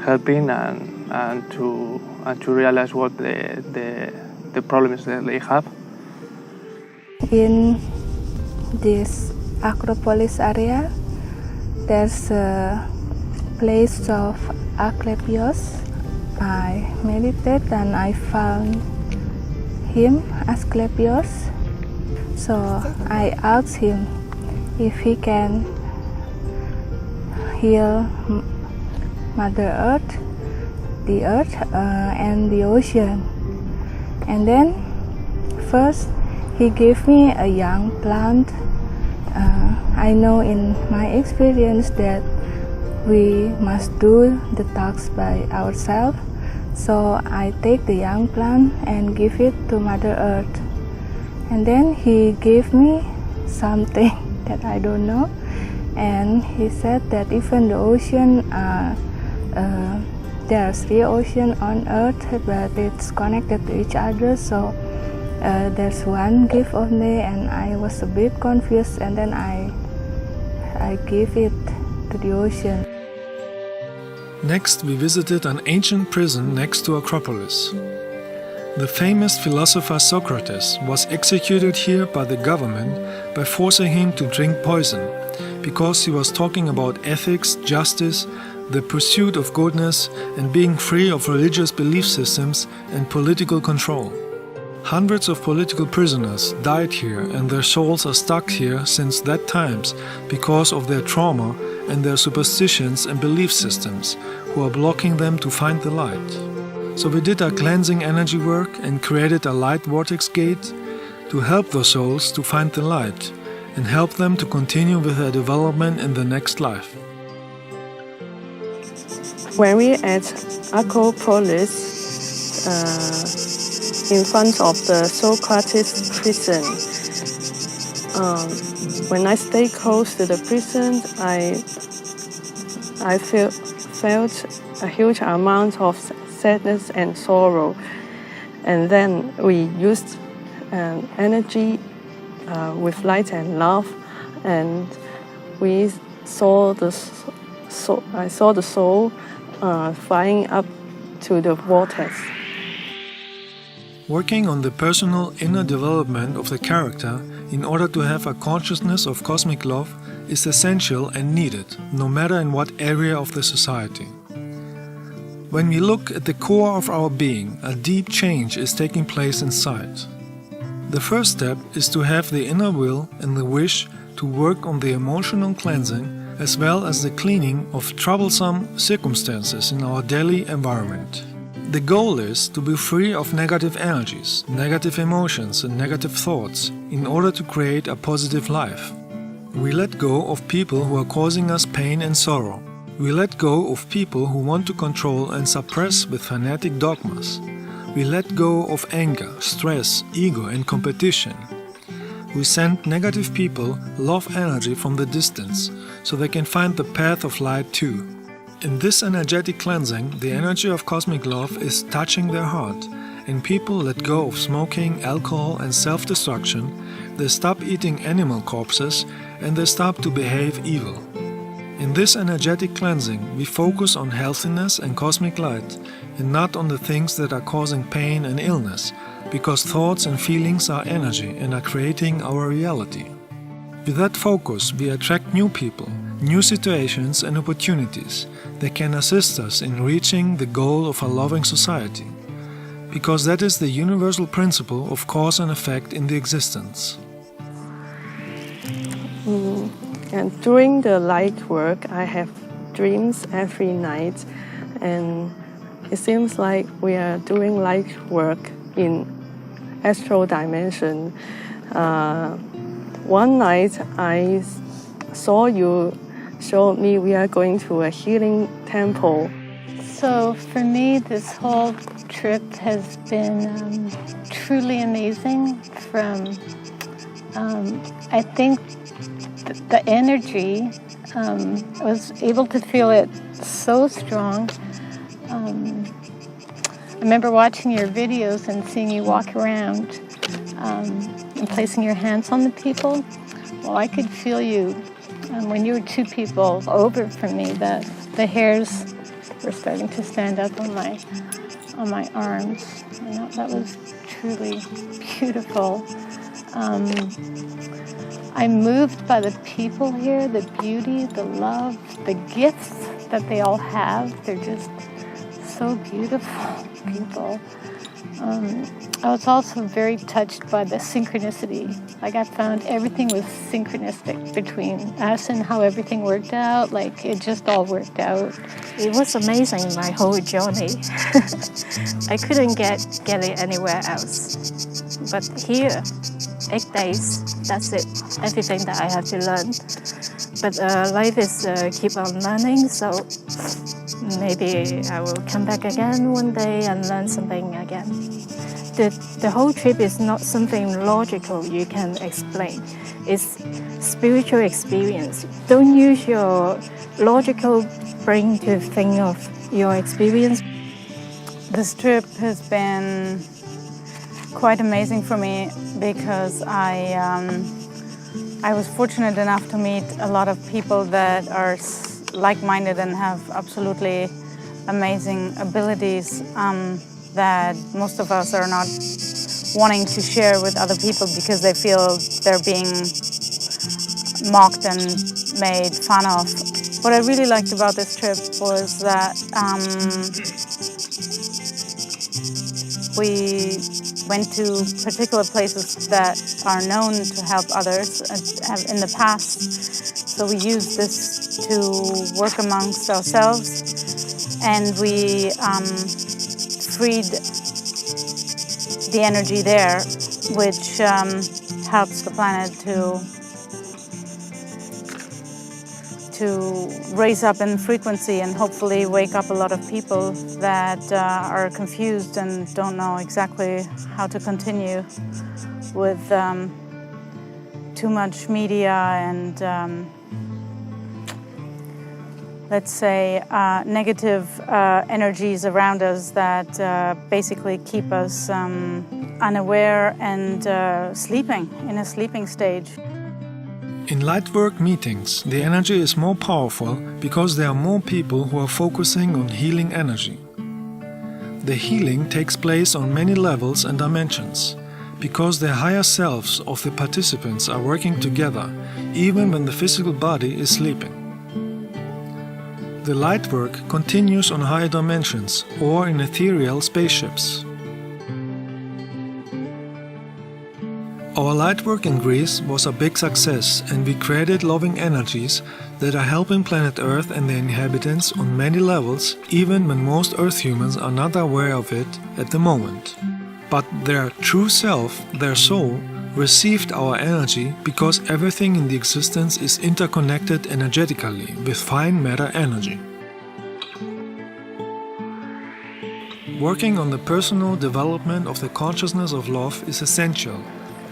Speaker 7: helping and to realize what the problems that they have.
Speaker 8: In this Acropolis area, there's a place of Asclepius. I meditated and I found him, Asclepius. So I asked him if he can heal Mother Earth, the earth and the ocean. And then first he gave me a young plant. I know in my experience that we must do the task by ourselves. So I take the young plant and give it to Mother Earth. And then he gave me something that I don't know. And he said that even the ocean, there are 3 oceans on Earth, but it's connected to each other. So there's one gift only, and I was a bit confused. And then I gave it to the ocean.
Speaker 1: Next, we visited an ancient prison next to Acropolis. The famous philosopher Socrates was executed here by the government by forcing him to drink poison, because he was talking about ethics, justice, the pursuit of goodness, and being free of religious belief systems and political control. Hundreds of political prisoners died here, and their souls are stuck here since that times because of their trauma and their superstitions and belief systems, who are blocking them to find the light. So we did a cleansing energy work and created a light vortex gate to help those souls to find the light and help them to continue with their development in the next life.
Speaker 2: When we at Acropolis, in front of the Socrates prison, when I stay close to the prison, I felt a huge amount of sadness and sorrow. And then we used energy with light and love, and we saw I saw the soul flying up to the vortex.
Speaker 1: Working on the personal inner development of the character in order to have a consciousness of cosmic love is essential and needed, no matter in what area of the society. When we look at the core of our being, a deep change is taking place inside. The first step is to have the inner will and the wish to work on the emotional cleansing as well as the cleaning of troublesome circumstances in our daily environment. The goal is to be free of negative energies, negative emotions and negative thoughts in order to create a positive life. We let go of people who are causing us pain and sorrow. We let go of people who want to control and suppress with fanatic dogmas. We let go of anger, stress, ego and competition. We send negative people love energy from the distance so they can find the path of light too. In this energetic cleansing, the energy of cosmic love is touching their heart, and people let go of smoking, alcohol and self-destruction. They stop eating animal corpses and they stop to behave evil. In this energetic cleansing, we focus on healthiness and cosmic light and not on the things that are causing pain and illness, because thoughts and feelings are energy and are creating our reality. With that focus, we attract new people, new situations and opportunities that can assist us in reaching the goal of a loving society, because that is the universal principle of cause and effect in the existence.
Speaker 2: And during the light work, I have dreams every night, and it seems like we are doing light work in astral dimension. One night I saw you showed me we are going to a healing temple.
Speaker 5: So for me, this whole trip has been truly amazing. I think the energy, I was able to feel it so strong. I remember watching your videos and seeing you walk around and placing your hands on the people. Well, I could feel you when you were two people over from me, that the hairs were starting to stand up on my arms. You know, that was truly beautiful. I'm moved by the people here, the beauty, the love, the gifts that they all have. They're just so beautiful people. I was also very touched by the synchronicity. Like, I found everything was synchronistic between us and how everything worked out. Like, it just all worked out.
Speaker 3: It was amazing, my whole journey. I couldn't get it anywhere else. But here, 8 days, that's it. Everything that I have to learn. But life is keep on learning, so maybe I will come back again one day and learn something again. The whole trip is not something logical you can explain. It's spiritual experience. Don't use your logical brain to think of your experience.
Speaker 4: This trip has been quite amazing for me because I was fortunate enough to meet a lot of people that are like-minded and have absolutely amazing abilities that most of us are not wanting to share with other people because they feel they're being mocked and made fun of. What I really liked about this trip was that we went to particular places that are known to help others in the past. So we used this to work amongst ourselves, and we freed the energy there, which helps the planet to raise up in frequency and hopefully wake up a lot of people that are confused and don't know exactly how to continue with too much media and let's say negative energies around us that basically keep us unaware and sleeping, in a sleeping stage.
Speaker 1: In Lightwork meetings, the energy is more powerful because there are more people who are focusing on healing energy. The healing takes place on many levels and dimensions, because the higher selves of the participants are working together, even when the physical body is sleeping. The light work continues on higher dimensions or in ethereal spaceships. Our light work in Greece was a big success, and we created loving energies that are helping planet Earth and the inhabitants on many levels, even when most Earth humans are not aware of it at the moment. But their true self, their soul, received our energy because everything in the existence is interconnected energetically with fine matter energy. Working on the personal development of the consciousness of love is essential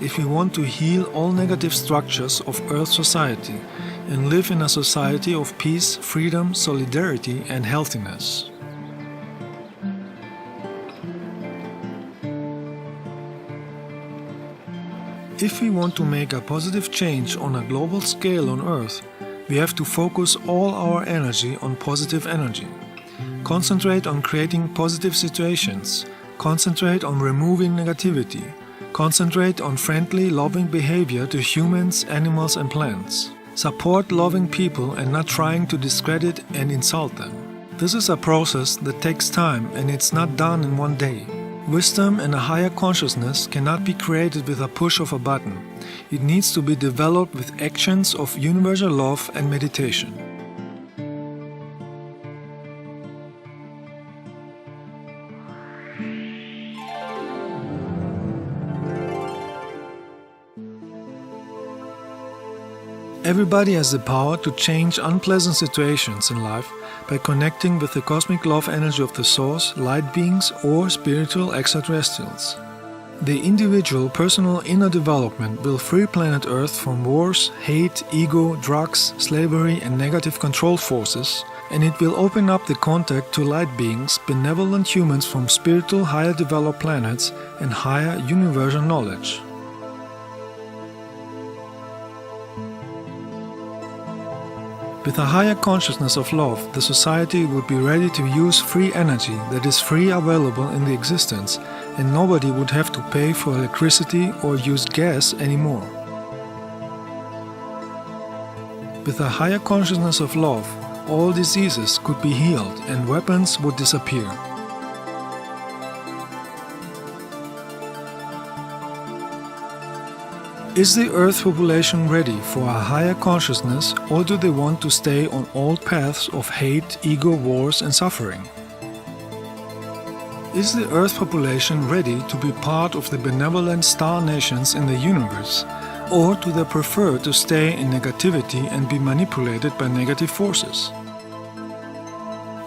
Speaker 1: if we want to heal all negative structures of Earth society and live in a society of peace, freedom, solidarity and healthiness. If we want to make a positive change on a global scale on Earth, we have to focus all our energy on positive energy. Concentrate on creating positive situations. Concentrate on removing negativity. Concentrate on friendly, loving behavior to humans, animals and plants. Support loving people and not trying to discredit and insult them. This is a process that takes time and it's not done in one day. Wisdom and a higher consciousness cannot be created with a push of a button. It needs to be developed with actions of universal love and meditation. Everybody has the power to change unpleasant situations in life by connecting with the cosmic love energy of the source, light beings or spiritual extraterrestrials. The individual personal inner development will free planet Earth from wars, hate, ego, drugs, slavery and negative control forces, and it will open up the contact to light beings, benevolent humans from spiritual higher developed planets and higher universal knowledge. With a higher consciousness of love, the society would be ready to use free energy that is free available in the existence, and nobody would have to pay for electricity or use gas anymore. With a higher consciousness of love, all diseases could be healed and weapons would disappear. Is the Earth population ready for a higher consciousness, or do they want to stay on old paths of hate, ego, wars and suffering? Is the Earth population ready to be part of the benevolent star nations in the universe, or do they prefer to stay in negativity and be manipulated by negative forces?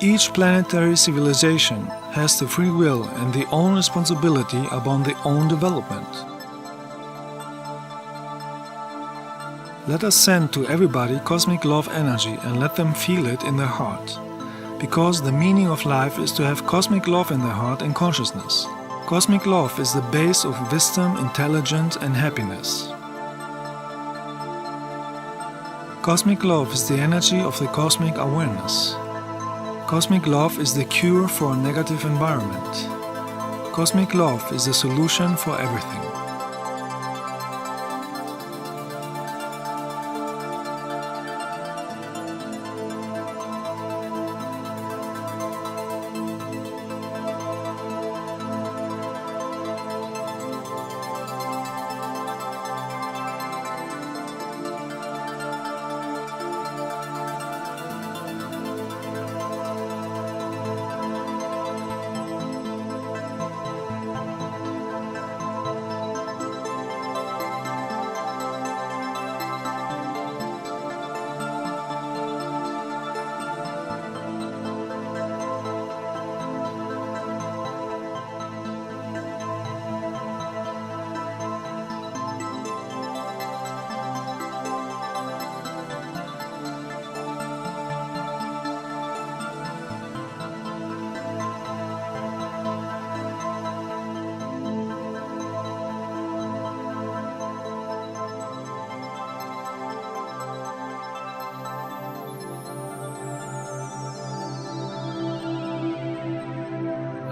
Speaker 1: Each planetary civilization has the free will and the own responsibility about their own development. Let us send to everybody cosmic love energy and let them feel it in their heart. Because the meaning of life is to have cosmic love in their heart and consciousness. Cosmic love is the base of wisdom, intelligence and happiness. Cosmic love is the energy of the cosmic awareness. Cosmic love is the cure for a negative environment. Cosmic love is the solution for everything.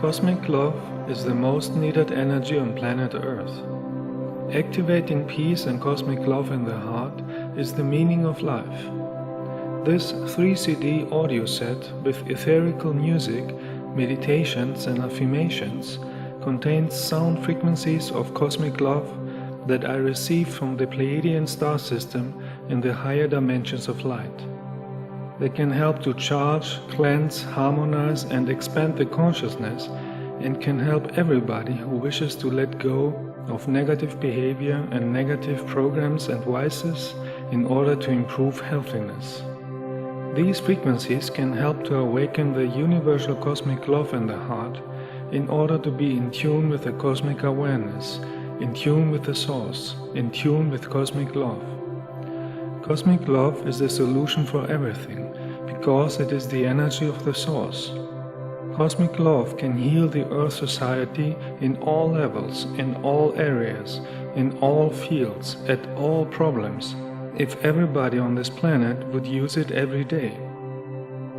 Speaker 1: Cosmic love is the most needed energy on planet Earth. Activating peace and cosmic love in the heart is the meaning of life. This 3-CD audio set with etherical music, meditations and affirmations contains sound frequencies of cosmic love that I received from the Pleiadian star system in the higher dimensions of light. They can help to charge, cleanse, harmonize and expand the consciousness, and can help everybody who wishes to let go of negative behavior and negative programs and vices in order to improve healthiness. These frequencies can help to awaken the universal cosmic love in the heart in order to be in tune with the cosmic awareness, in tune with the source, in tune with cosmic love. Cosmic love is the solution for everything because it is the energy of the source. Cosmic love can heal the Earth society in all levels, in all areas, in all fields, at all problems, if everybody on this planet would use it every day.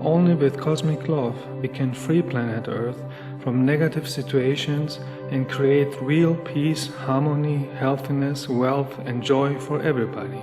Speaker 1: Only with cosmic love we can free planet Earth from negative situations and create real peace, harmony, healthiness, wealth and joy for everybody.